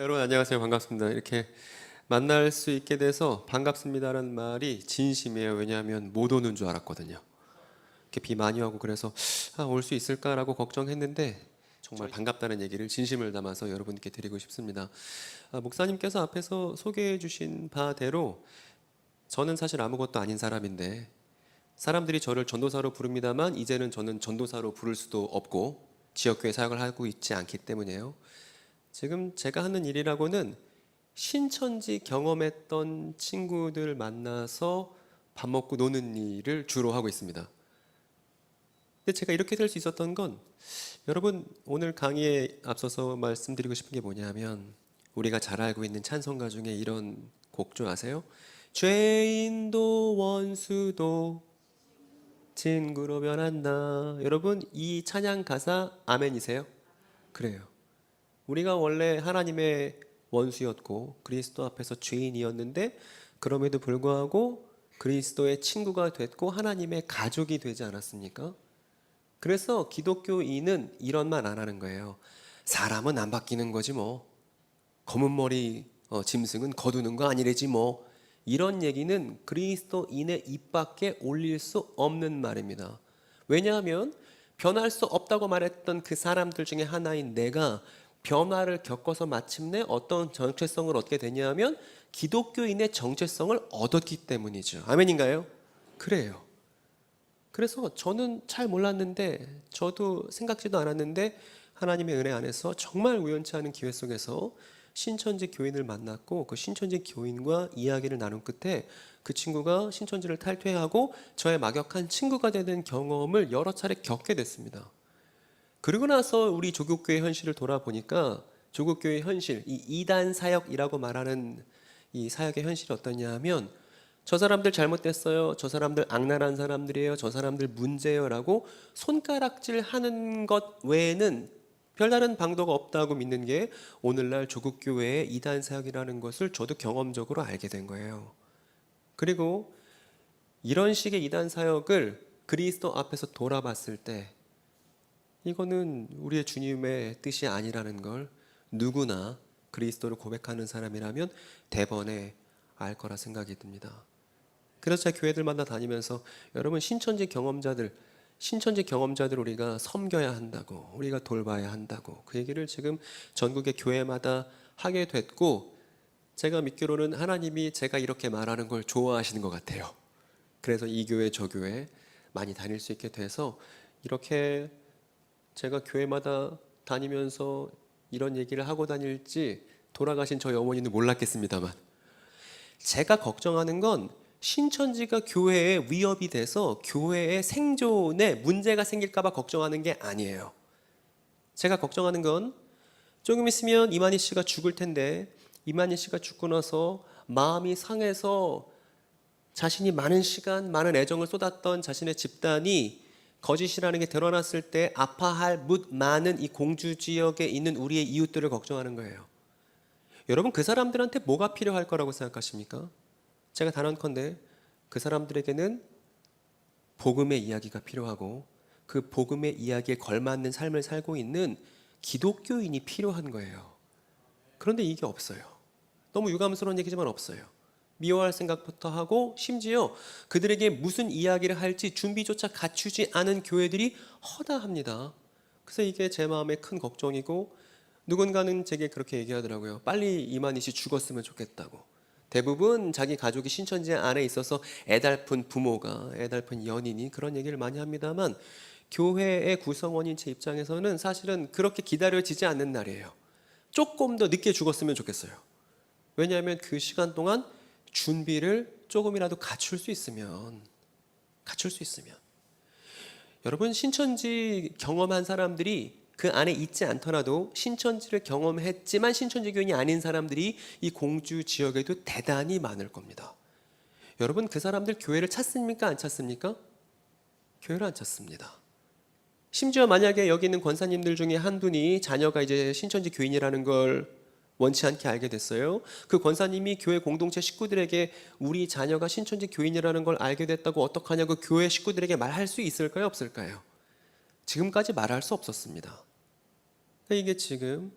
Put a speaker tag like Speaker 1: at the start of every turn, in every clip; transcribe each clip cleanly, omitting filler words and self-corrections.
Speaker 1: 여러분 안녕하세요. 반갑습니다. 이렇게 만날 수 있게 돼서 반갑습니다라는 말이 진심이에요. 왜냐하면 못 오는 줄 알았거든요. 이렇게 비 많이 오고 그래서 올 수 있을까라고 걱정했는데 정말 반갑다는 얘기를 진심을 담아서 여러분께 드리고 싶습니다. 목사님께서 앞에서 소개해 주신 바대로 저는 사실 아무것도 아닌 사람인데 사람들이 저를 전도사로 부릅니다만 이제는 저는 전도사로 부를 수도 없고 지역교회 사역을 하고 있지 않기 때문에요. 지금 제가 하는 일이라고는 신천지 경험했던 친구들 만나서 밥 먹고 노는 일을 주로 하고 있습니다. 근데 제가 이렇게 될 수 있었던 건 여러분 오늘 강의에 앞서서 말씀드리고 싶은 게 뭐냐면 우리가 잘 알고 있는 찬송가 중에 이런 곡 좀 아세요? 죄인도 원수도 친구로 변한다. 여러분 이 찬양 가사 아멘이세요? 그래요. 우리가 원래 하나님의 원수였고 그리스도 앞에서 죄인이었는데 그럼에도 불구하고 그리스도의 친구가 됐고 하나님의 가족이 되지 않았습니까? 그래서 기독교인은 이런 말 안 하는 거예요. 사람은 안 바뀌는 거지 뭐. 검은 머리 짐승은 거두는 거 아니래지 뭐. 이런 얘기는 그리스도인의 입 밖에 올릴 수 없는 말입니다. 왜냐하면 변할 수 없다고 말했던 그 사람들 중에 하나인 내가 변화를 겪어서 마침내 어떤 정체성을 얻게 되냐면 기독교인의 정체성을 얻었기 때문이죠. 아멘인가요? 그래요. 그래서 저는 잘 몰랐는데 저도 생각지도 않았는데 하나님의 은혜 안에서 정말 우연치 않은 기회 속에서 신천지 교인을 만났고 그 신천지 교인과 이야기를 나눈 끝에 그 친구가 신천지를 탈퇴하고 저의 막역한 친구가 되는 경험을 여러 차례 겪게 됐습니다. 그리고 나서 우리 조국교회 현실을 돌아보니까 조국교회 현실, 이 이단 사역이라고 말하는 이 사역의 현실이 어떠냐 하면 저 사람들 잘못됐어요. 저 사람들 악랄한 사람들이에요. 저 사람들 문제예요. 라고 손가락질 하는 것 외에는 별다른 방도가 없다고 믿는 게 오늘날 조국교회의 이단 사역이라는 것을 저도 경험적으로 알게 된 거예요. 그리고 이런 식의 이단 사역을 그리스도 앞에서 돌아봤을 때 이거는 우리의 주님의 뜻이 아니라는 걸 누구나 그리스도를 고백하는 사람이라면 대번에 알 거라 생각이 듭니다. 그래서 제가 교회들마다 다니면서 여러분 신천지 경험자들 우리가 섬겨야 한다고, 우리가 돌봐야 한다고 그 얘기를 지금 전국의 교회마다 하게 됐고 제가 믿기로는 하나님이 제가 이렇게 말하는 걸 좋아하시는 것 같아요. 그래서 이 교회 저 교회 많이 다닐 수 있게 돼서 이렇게 제가 교회마다 다니면서 이런 얘기를 하고 다닐지 돌아가신 저희 어머니는 몰랐겠습니다만 제가 걱정하는 건 신천지가 교회에 위협이 돼서 교회의 생존에 문제가 생길까 봐 걱정하는 게 아니에요. 제가 걱정하는 건 조금 있으면 이만희 씨가 죽을 텐데 이만희 씨가 죽고 나서 마음이 상해서 자신이 많은 시간, 많은 애정을 쏟았던 자신의 집단이 거짓이라는 게 드러났을 때 아파할 묻 많은 이 공주 지역에 있는 우리의 이웃들을 걱정하는 거예요. 여러분 그 사람들한테 뭐가 필요할 거라고 생각하십니까? 제가 단언컨대 그 사람들에게는 복음의 이야기가 필요하고 그 복음의 이야기에 걸맞는 삶을 살고 있는 기독교인이 필요한 거예요. 그런데 이게 없어요. 너무 유감스러운 얘기지만 없어요. 미워할 생각부터 하고 심지어 그들에게 무슨 이야기를 할지 준비조차 갖추지 않은 교회들이 허다합니다. 그래서 이게 제 마음의 큰 걱정이고 누군가는 제게 그렇게 얘기하더라고요. 빨리 이만희 씨 죽었으면 좋겠다고. 대부분 자기 가족이 신천지 안에 있어서 애달픈 부모가, 애달픈 연인이 그런 얘기를 많이 합니다만 교회의 구성원인 제 입장에서는 사실은 그렇게 기다려지지 않는 날이에요. 조금 더 늦게 죽었으면 좋겠어요. 왜냐하면 그 시간 동안 준비를 조금이라도 갖출 수 있으면 여러분 신천지 경험한 사람들이 그 안에 있지 않더라도 신천지를 경험했지만 신천지 교인이 아닌 사람들이 이 공주 지역에도 대단히 많을 겁니다. 여러분 그 사람들 교회를 찾습니까? 안 찾습니까? 교회를 안 찾습니다. 심지어 만약에 여기 있는 권사님들 중에 한 분이 자녀가 이제 신천지 교인이라는 걸 원치 않게 알게 됐어요. 그 권사님이 교회 공동체 식구들에게 우리 자녀가 신천지 교인이라는 걸 알게 됐다고 어떡하냐고 교회 식구들에게 말할 수 있을까요? 없을까요? 지금까지 말할 수 없었습니다. 이게 지금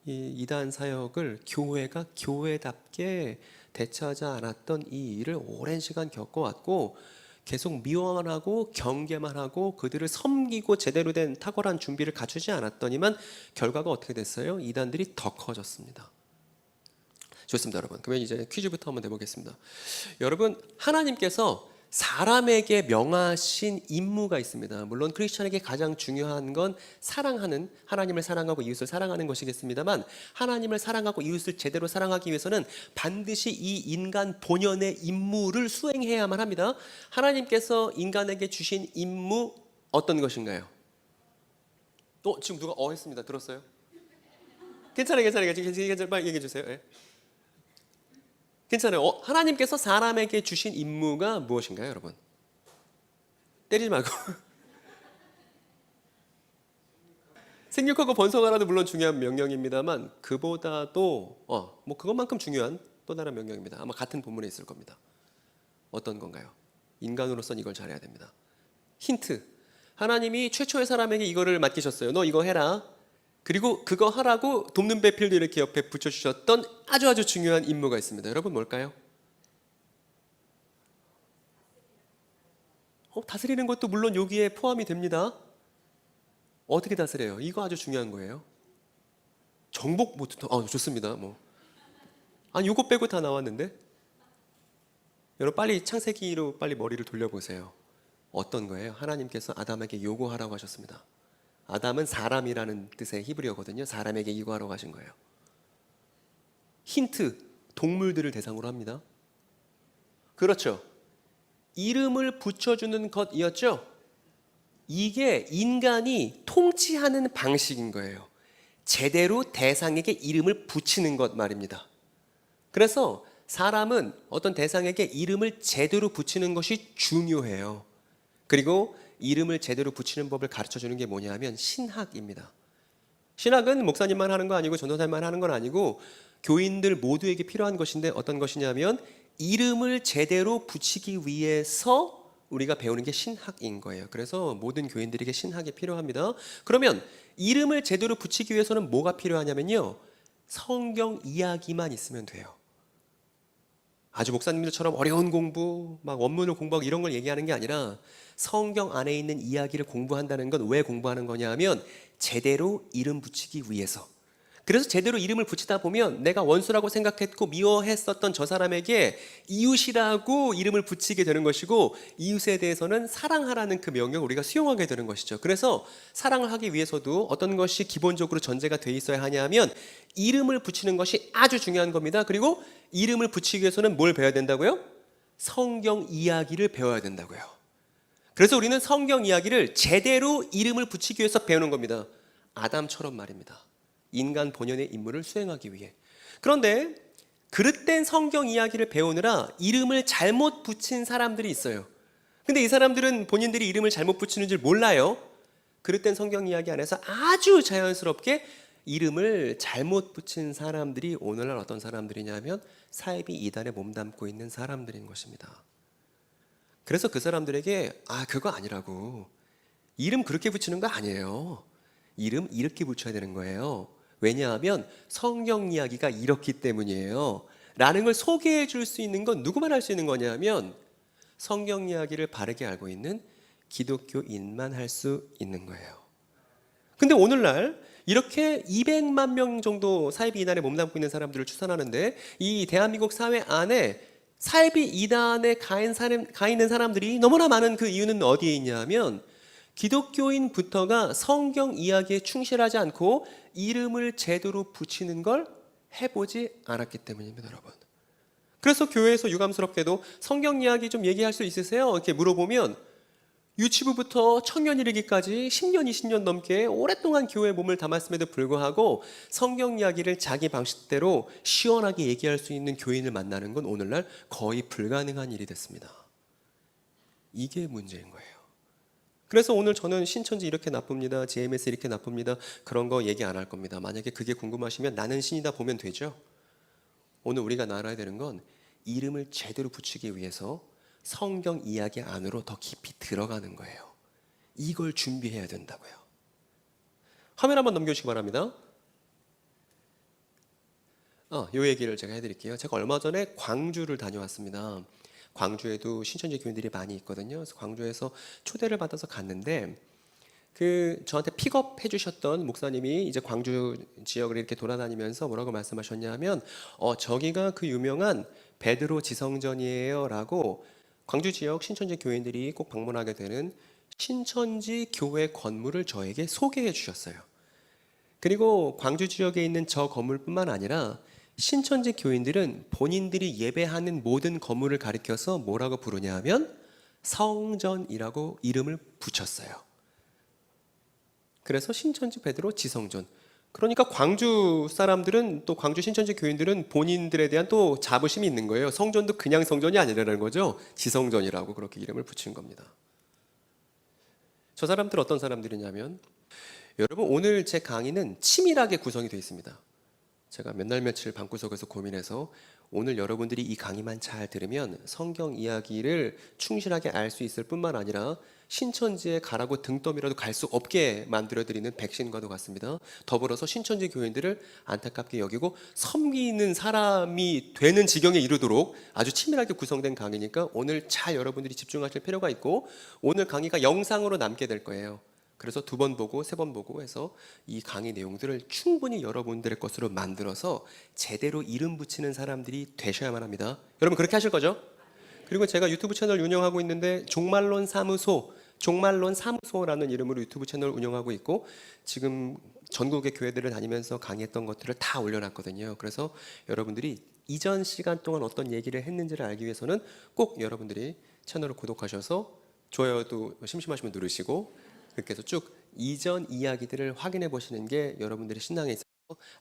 Speaker 1: 이 이단 사역을 교회가 교회답게 대처하지 않았던 이 일을 오랜 시간 겪어왔고 계속 미워하고 경계만 하고 그들을 섬기고 제대로 된 탁월한 준비를 갖추지 않았더니만 결과가 어떻게 됐어요? 이단들이 더 커졌습니다. 좋습니다, 여러분. 그러면 이제 퀴즈부터 한번 내보겠습니다. 여러분, 하나님께서 사람에게 명하신 임무가 있습니다. 물론 크리스천에게 가장 중요한 건 사랑하는, 하나님을 사랑하고 이웃을 사랑하는 것이겠습니다만, 하나님을 사랑하고 이웃을 제대로 사랑하기 위해서는 반드시 이 인간 본연의 임무를 수행해야만 합니다. 하나님께서 인간에게 주신 임무 어떤 것인가요? 지금 누가 했습니다. 들었어요? 괜찮아요. 빨리 얘기해 주세요. 네. 괜찮아요. 하나님께서 사람에게 주신 임무가 무엇인가요, 여러분? 때리지 말고. 생육하고 번성하라도 물론 중요한 명령입니다만 그보다도 뭐 그것만큼 중요한 또 다른 명령입니다. 아마 같은 본문에 있을 겁니다. 어떤 건가요? 인간으로서는 이걸 잘해야 됩니다. 힌트. 하나님이 최초의 사람에게 이거를 맡기셨어요. 너 이거 해라. 그리고 그거 하라고 돕는 배필도 이렇게 옆에 붙여주셨던 아주 중요한 임무가 있습니다. 여러분 뭘까요? 다스리는 것도 물론 여기에 포함이 됩니다. 어떻게 다스려요? 이거 아주 중요한 거예요. 정복 좋습니다. 이거 빼고 다 나왔는데. 여러분 빨리 창세기로 빨리 머리를 돌려보세요. 어떤 거예요? 하나님께서 아담에게 요구하라고 하셨습니다. 아담은 사람이라는 뜻의 히브리어거든요. 사람에게 이거 하라고 하신 거예요. 힌트, 동물들을 대상으로 합니다. 그렇죠. 이름을 붙여주는 것이었죠. 이게 인간이 통치하는 방식인 거예요. 제대로 대상에게 이름을 붙이는 것 말입니다. 그래서 사람은 어떤 대상에게 이름을 제대로 붙이는 것이 중요해요. 그리고 이름을 제대로 붙이는 법을 가르쳐주는 게 뭐냐면 신학입니다. 신학은 목사님만 하는 거 아니고 전도사님만 하는 건 아니고 교인들 모두에게 필요한 것인데 어떤 것이냐면 이름을 제대로 붙이기 위해서 우리가 배우는 게 신학인 거예요. 그래서 모든 교인들에게 신학이 필요합니다. 그러면 이름을 제대로 붙이기 위해서는 뭐가 필요하냐면요. 성경 이야기만 있으면 돼요. 아주 목사님들처럼 어려운 공부, 막 원문을 공부하고 이런 걸 얘기하는 게 아니라 성경 안에 있는 이야기를 공부한다는 건 왜 공부하는 거냐 하면 제대로 이름 붙이기 위해서. 그래서 제대로 이름을 붙이다 보면 내가 원수라고 생각했고 미워했었던 저 사람에게 이웃이라고 이름을 붙이게 되는 것이고 이웃에 대해서는 사랑하라는 그 명령을 우리가 수용하게 되는 것이죠. 그래서 사랑을 하기 위해서도 어떤 것이 기본적으로 전제가 돼 있어야 하냐 하면 이름을 붙이는 것이 아주 중요한 겁니다. 그리고 이름을 붙이기 위해서는 뭘 배워야 된다고요? 성경 이야기를 배워야 된다고요. 그래서 우리는 성경 이야기를 제대로 이름을 붙이기 위해서 배우는 겁니다. 아담처럼 말입니다. 인간 본연의 임무를 수행하기 위해. 그런데 그릇된 성경 이야기를 배우느라 이름을 잘못 붙인 사람들이 있어요. 근데 이 사람들은 본인들이 이름을 잘못 붙이는 줄 몰라요. 그릇된 성경 이야기 안에서 아주 자연스럽게 이름을 잘못 붙인 사람들이 오늘날 어떤 사람들이냐면 사이비 이단에 몸담고 있는 사람들인 것입니다. 그래서 그 사람들에게 그거 아니라고. 이름 그렇게 붙이는 거 아니에요. 이름 이렇게 붙여야 되는 거예요. 왜냐하면 성경 이야기가 이렇기 때문이에요. 라는 걸 소개해 줄 수 있는 건 누구만 할 수 있는 거냐면 성경 이야기를 바르게 알고 있는 기독교인만 할 수 있는 거예요. 근데 오늘날 이렇게 200만 명 정도 사이비 이단에 몸담고 있는 사람들을 추산하는데 이 대한민국 사회 안에 사이비 이단에 가 있는 사람들이 너무나 많은 그 이유는 어디에 있냐 하면 기독교인부터가 성경 이야기에 충실하지 않고 이름을 제대로 붙이는 걸 해보지 않았기 때문입니다, 여러분. 그래서 교회에서 유감스럽게도 성경 이야기 좀 얘기할 수 있으세요? 이렇게 물어보면 유치부부터 청년 이르기까지 10년, 20년 넘게 오랫동안 교회에 몸을 담았음에도 불구하고 성경 이야기를 자기 방식대로 시원하게 얘기할 수 있는 교인을 만나는 건 오늘날 거의 불가능한 일이 됐습니다. 이게 문제인 거예요. 그래서 오늘 저는 신천지 이렇게 나쁩니다. GMS 이렇게 나쁩니다. 그런 거 얘기 안 할 겁니다. 만약에 그게 궁금하시면 나는 신이다 보면 되죠. 오늘 우리가 알아야 되는 건 이름을 제대로 붙이기 위해서 성경 이야기 안으로 더 깊이 들어가는 거예요. 이걸 준비해야 된다고요. 화면 한번 넘겨주시기 바랍니다. 요 얘기를 제가 해드릴게요. 제가 얼마 전에 광주를 다녀왔습니다. 광주에도 신천지 교인들이 많이 있거든요. 그래서 광주에서 초대를 받아서 갔는데 저한테 픽업해 주셨던 목사님이 이제 광주 지역을 이렇게 돌아다니면서 뭐라고 말씀하셨냐면 저기가 그 유명한 베드로 지성전이에요라고 광주 지역 신천지 교인들이 꼭 방문하게 되는 신천지 교회 건물을 저에게 소개해 주셨어요. 그리고 광주 지역에 있는 저 건물뿐만 아니라 신천지 교인들은 본인들이 예배하는 모든 건물을 가리켜서 뭐라고 부르냐 하면 성전이라고 이름을 붙였어요. 그래서 신천지 베드로 지성전. 그러니까 광주 사람들은 또 광주 신천지 교인들은 본인들에 대한 또 자부심이 있는 거예요. 성전도 그냥 성전이 아니라는 거죠. 지성전이라고 그렇게 이름을 붙인 겁니다. 저 사람들 어떤 사람들이냐면 여러분 오늘 제 강의는 치밀하게 구성이 되어 있습니다. 제가 몇 날 며칠 방구석에서 고민해서 오늘 여러분들이 이 강의만 잘 들으면 성경 이야기를 충실하게 알 수 있을 뿐만 아니라 신천지에 가라고 등 떠밀어도 갈 수 없게 만들어드리는 백신과도 같습니다. 더불어서 신천지 교인들을 안타깝게 여기고 섬기는 사람이 되는 지경에 이르도록 아주 치밀하게 구성된 강의니까 오늘 잘 여러분들이 집중하실 필요가 있고 오늘 강의가 영상으로 남게 될 거예요. 그래서 2번 보고 3번 보고 해서 이 강의 내용들을 충분히 여러분들의 것으로 만들어서 제대로 이름 붙이는 사람들이 되셔야만 합니다. 여러분 그렇게 하실 거죠? 그리고 제가 유튜브 채널 운영하고 있는데 종말론 사무소라는 이름으로 유튜브 채널 운영하고 있고 지금 전국의 교회들을 다니면서 강의했던 것들을 다 올려놨거든요. 그래서 여러분들이 이전 시간 동안 어떤 얘기를 했는지를 알기 위해서는 꼭 여러분들이 채널을 구독하셔서 좋아요도 심심하시면 누르시고 그렇게 해서 쭉 이전 이야기들을 확인해 보시는 게 여러분들의 신앙에 있어서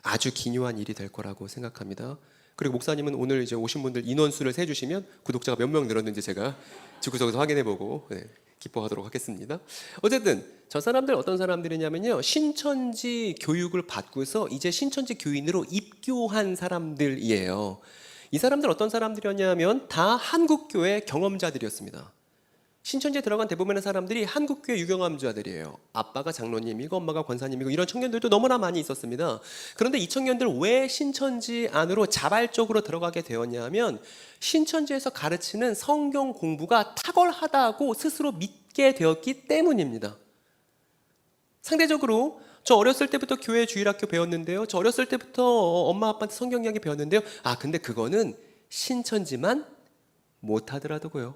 Speaker 1: 아주 기묘한 일이 될 거라고 생각합니다. 그리고 목사님은 오늘 이제 오신 분들 인원수를 세주시면 구독자가 몇 명 늘었는지 제가 집구석에서 확인해 보고 기뻐하도록 하겠습니다. 어쨌든 저 사람들 어떤 사람들이냐면요, 신천지 교육을 받고서 이제 신천지 교인으로 입교한 사람들이에요. 이 사람들 어떤 사람들이었냐면 다 한국교회 경험자들이었습니다. 신천지에 들어간 대부분의 사람들이 한국교회 유경험자들이에요. 아빠가 장로님이고 엄마가 권사님이고 이런 청년들도 너무나 많이 있었습니다. 그런데 이 청년들 왜 신천지 안으로 자발적으로 들어가게 되었냐면 신천지에서 가르치는 성경 공부가 탁월하다고 스스로 믿게 되었기 때문입니다. 상대적으로 저 어렸을 때부터 교회 주일학교 배웠는데요. 저 어렸을 때부터 엄마 아빠한테 성경 이야기 배웠는데요. 근데 그거는 신천지만 못하더라고요.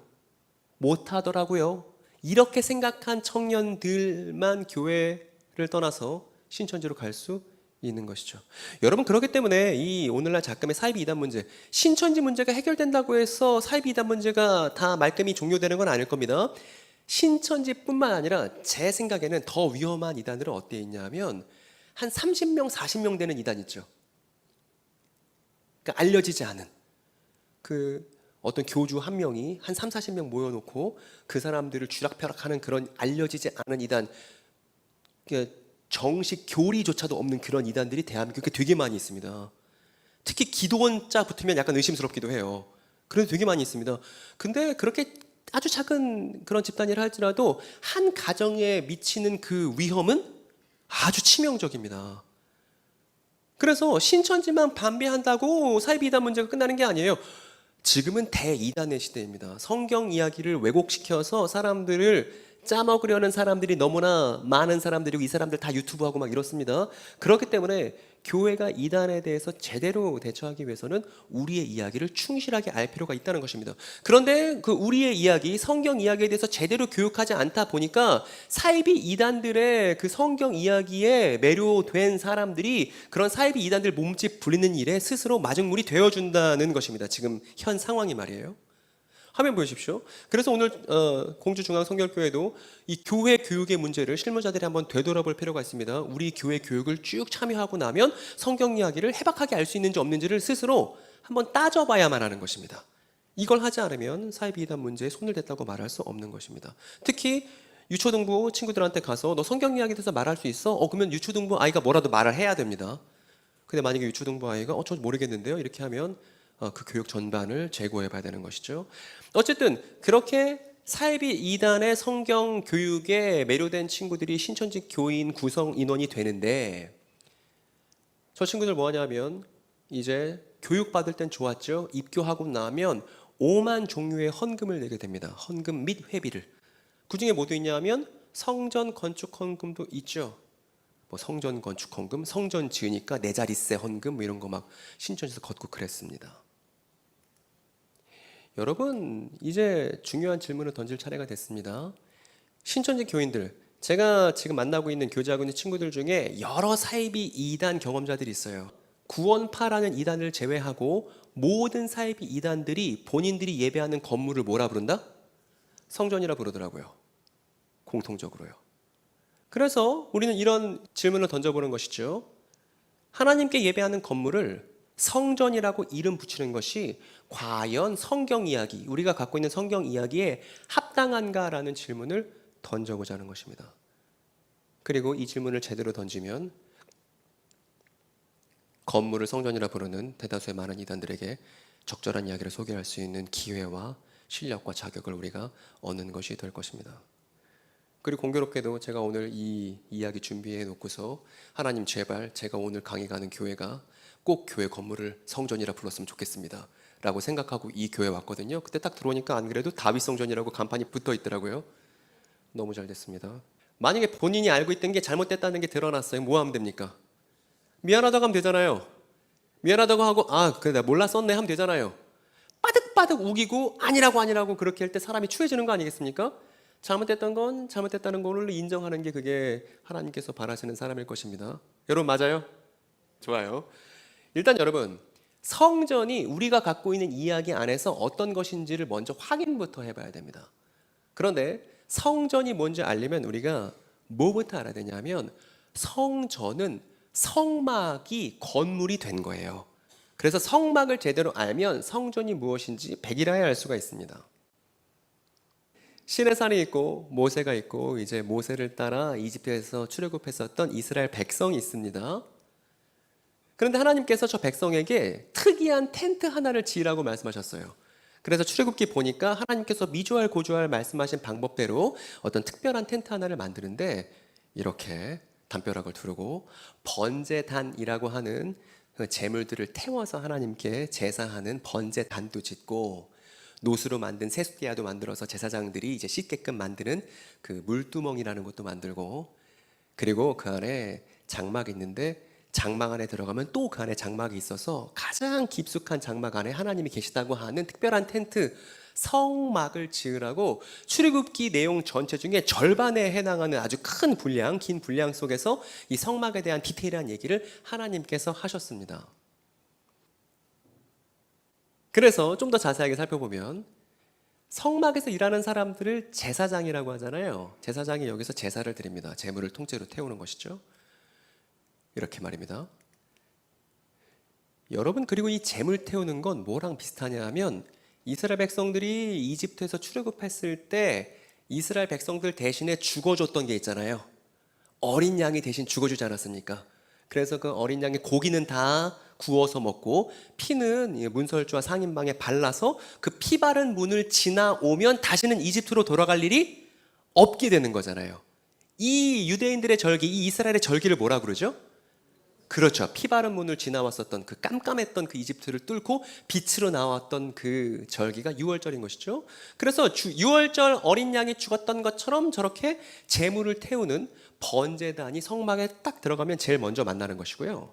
Speaker 1: 이렇게 생각한 청년들만 교회를 떠나서 신천지로 갈 수 있는 것이죠. 여러분 그렇기 때문에 이 오늘날 작금의 사이비 이단 문제, 신천지 문제가 해결된다고 해서 사이비 이단 문제가 다 말끔히 종료되는 건 아닐 겁니다. 신천지뿐만 아니라 제 생각에는 더 위험한 이단들은 어디에 있냐면 한 30명, 40명 되는 이단 있죠. 그러니까 알려지지 않은 어떤 교주 한 명이 한 3, 40명 모여놓고 그 사람들을 쥐락펴락하는 그런 알려지지 않은 이단, 정식 교리조차도 없는 그런 이단들이 대한민국에 되게 많이 있습니다. 특히 기도원자 붙으면 약간 의심스럽기도 해요. 그래도 되게 많이 있습니다. 근데 그렇게 아주 작은 그런 집단이라 할지라도 한 가정에 미치는 그 위험은 아주 치명적입니다. 그래서 신천지만 반대한다고 사이비 이단 문제가 끝나는 게 아니에요. 지금은 대이단의 시대입니다. 성경 이야기를 왜곡시켜서 사람들을 짜먹으려는 사람들이 너무나 많은 사람들이고 이 사람들 다 유튜브하고 막 이렇습니다. 그렇기 때문에 교회가 이단에 대해서 제대로 대처하기 위해서는 우리의 이야기를 충실하게 알 필요가 있다는 것입니다. 그런데 그 우리의 이야기, 성경 이야기에 대해서 제대로 교육하지 않다 보니까 사이비 이단들의 그 성경 이야기에 매료된 사람들이 그런 사이비 이단들 몸집 불리는 일에 스스로 마중물이 되어준다는 것입니다. 지금 현 상황이 말이에요. 화면 보여주십시오. 그래서 오늘 공주중앙성결교회도 이 교회 교육의 문제를 실무자들이 한번 되돌아볼 필요가 있습니다. 우리 교회 교육을 쭉 참여하고 나면 성경 이야기를 해박하게 알 수 있는지 없는지를 스스로 한번 따져봐야만 하는 것입니다. 이걸 하지 않으면 사이비 이단 문제에 손을 댔다고 말할 수 없는 것입니다. 특히 유초등부 친구들한테 가서 너 성경 이야기에 대해서 말할 수 있어? 그러면 유초등부 아이가 뭐라도 말을 해야 됩니다. 근데 만약에 유초등부 아이가 저 모르겠는데요? 이렇게 하면 그 교육 전반을 재고해 봐야 되는 것이죠. 어쨌든 그렇게 사이비 이단의 성경 교육에 매료된 친구들이 신천지 교인 구성 인원이 되는데 저 친구들 뭐 하냐면
Speaker 2: 이제 교육받을 땐 좋았죠. 입교하고 나면 5만 종류의 헌금을 내게 됩니다. 헌금 및 회비를. 그 중에 뭐도 있냐면 성전 건축 헌금도 있죠. 뭐 성전 건축 헌금, 성전 지으니까 내 자릿세 헌금 뭐 이런 거 막 신천지에서 걷고 그랬습니다. 여러분, 이제 중요한 질문을 던질 차례가 됐습니다. 신천지 교인들, 제가 지금 만나고 있는 교제하고 있는 친구들 중에 여러 사이비 이단 경험자들이 있어요. 구원파라는 이단을 제외하고 모든 사이비 이단들이 본인들이 예배하는 건물을 뭐라 부른다? 성전이라 부르더라고요. 공통적으로요. 그래서 우리는 이런 질문을 던져보는 것이죠. 하나님께 예배하는 건물을 성전이라고 이름 붙이는 것이 과연 성경 이야기, 우리가 갖고 있는 성경 이야기에 합당한가라는 질문을 던져보자는 것입니다. 그리고 이 질문을 제대로 던지면 건물을 성전이라 부르는 대다수의 많은 이단들에게 적절한 이야기를 소개할 수 있는 기회와 실력과 자격을 우리가 얻는 것이 될 것입니다. 그리고 공교롭게도 제가 오늘 이 이야기 준비해 놓고서 하나님 제발 제가 오늘 강의 가는 교회가 꼭 교회 건물을 성전이라 불렀으면 좋겠습니다 라고 생각하고 이 교회 왔거든요. 그때 딱 들어오니까 안 그래도 다윗 성전이라고 간판이 붙어 있더라고요. 너무 잘 됐습니다. 만약에 본인이 알고 있던 게 잘못됐다는 게 드러났어요. 뭐 하면 됩니까? 미안하다고 하면 되잖아요. 미안하다고 하고 그래 내가 몰랐었네 하면 되잖아요. 빠득빠득 우기고 아니라고 그렇게 할 때 사람이 추해지는 거 아니겠습니까? 잘못됐던 건 잘못됐다는 걸로 인정하는 게 그게 하나님께서 바라시는 사람일 것입니다. 여러분 맞아요? 좋아요. 일단 여러분 성전이 우리가 갖고 있는 이야기 안에서 어떤 것인지를 먼저 확인부터 해봐야 됩니다. 그런데 성전이 뭔지 알려면 우리가 뭐부터 알아야 되냐면 성전은 성막이 건물이 된 거예요. 그래서 성막을 제대로 알면 성전이 무엇인지 백일하에 알 수가 있습니다. 시내산이 있고 모세가 있고 이제 모세를 따라 이집트에서 출애굽했었던 이스라엘 백성이 있습니다. 그런데 하나님께서 저 백성에게 특이한 텐트 하나를 지으라고 말씀하셨어요. 그래서 출애굽기 보니까 하나님께서 미주알 고주알 말씀하신 방법대로 어떤 특별한 텐트 하나를 만드는데 이렇게 담벼락을 두르고 번제단이라고 하는 그 제물들을 태워서 하나님께 제사하는 번제단도 짓고 노수로 만든 세숫대야도 만들어서 제사장들이 이제 씻게끔 만드는 그 물두멍이라는 것도 만들고 그리고 그 안에 장막이 있는데 장막 안에 들어가면 또 그 안에 장막이 있어서 가장 깊숙한 장막 안에 하나님이 계시다고 하는 특별한 텐트 성막을 지으라고 출애굽기 내용 전체 중에 절반에 해당하는 아주 큰 분량, 긴 분량 속에서 이 성막에 대한 디테일한 얘기를 하나님께서 하셨습니다. 그래서 좀 더 자세하게 살펴보면 성막에서 일하는 사람들을 제사장이라고 하잖아요. 제사장이 여기서 제사를 드립니다. 제물을 통째로 태우는 것이죠. 이렇게 말입니다. 여러분 그리고 이 제물 태우는 건 뭐랑 비슷하냐 하면 이스라엘 백성들이 이집트에서 출애굽했을 때 이스라엘 백성들 대신에 죽어줬던 게 있잖아요. 어린 양이 대신 죽어주지 않았습니까? 그래서 그 어린 양의 고기는 다 구워서 먹고 피는 문설주와 상인방에 발라서 그 피 바른 문을 지나오면 다시는 이집트로 돌아갈 일이 없게 되는 거잖아요. 이 유대인들의 절기, 이 이스라엘의 절기를 뭐라 그러죠? 그렇죠. 피 바른 문을 지나왔었던 그 깜깜했던 그 이집트를 뚫고 빛으로 나왔던 그 절기가 유월절인 것이죠. 그래서 유월절 어린 양이 죽었던 것처럼 저렇게 제물을 태우는 번제단이 성막에 딱 들어가면 제일 먼저 만나는 것이고요.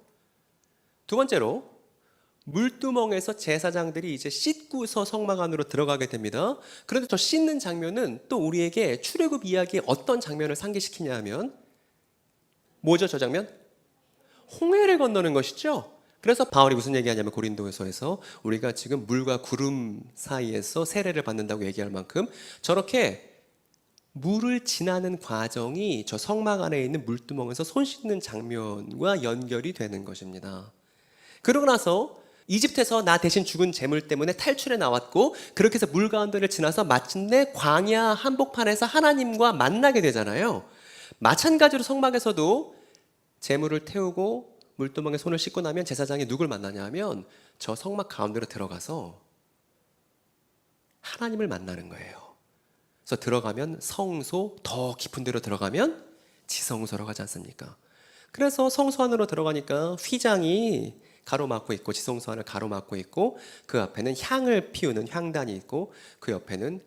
Speaker 2: 두 번째로 물두멍에서 제사장들이 이제 씻고서 성막 안으로 들어가게 됩니다. 그런데 저 씻는 장면은 또 우리에게 출애굽 이야기의 어떤 장면을 상기시키냐 하면 뭐죠 저 장면? 홍해를 건너는 것이죠. 그래서 바울이 무슨 얘기하냐면 고린도서에서 우리가 지금 물과 구름 사이에서 세례를 받는다고 얘기할 만큼 저렇게 물을 지나는 과정이 저 성막 안에 있는 물두멍에서 손 씻는 장면과 연결이 되는 것입니다. 그러고 나서 이집트에서 나 대신 죽은 재물 때문에 탈출해 나왔고 그렇게 해서 물 가운데를 지나서 마침내 광야 한복판에서 하나님과 만나게 되잖아요. 마찬가지로 성막에서도 재물을 태우고 물두멍에 손을 씻고 나면 제사장이 누굴 만나냐 하면 저 성막 가운데로 들어가서 하나님을 만나는 거예요. 그래서 들어가면 성소, 더 깊은 데로 들어가면 지성소라고 하지 않습니까? 그래서 성소 안으로 들어가니까 휘장이 가로막고 있고 지성소 안을 가로막고 있고 그 앞에는 향을 피우는 향단이 있고 그 옆에는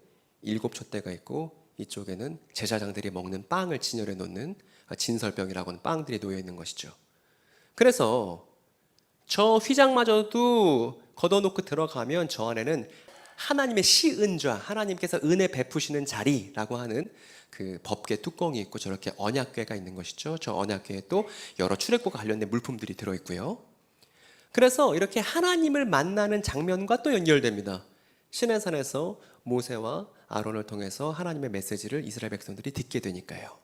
Speaker 2: 7촛대가 있고 이쪽에는 제사장들이 먹는 빵을 진열해 놓는 진설병이라고 하는 빵들이 놓여 있는 것이죠. 그래서 저 휘장마저도 걷어놓고 들어가면 저 안에는 하나님의 시은좌, 하나님께서 은혜 베푸시는 자리라고 하는 그 법궤 뚜껑이 있고 저렇게 언약궤가 있는 것이죠. 저 언약궤에 또 여러 출애굽과 관련된 물품들이 들어있고요. 그래서 이렇게 하나님을 만나는 장면과 또 연결됩니다. 시내산에서 모세와 아론을 통해서 하나님의 메시지를 이스라엘 백성들이 듣게 되니까요.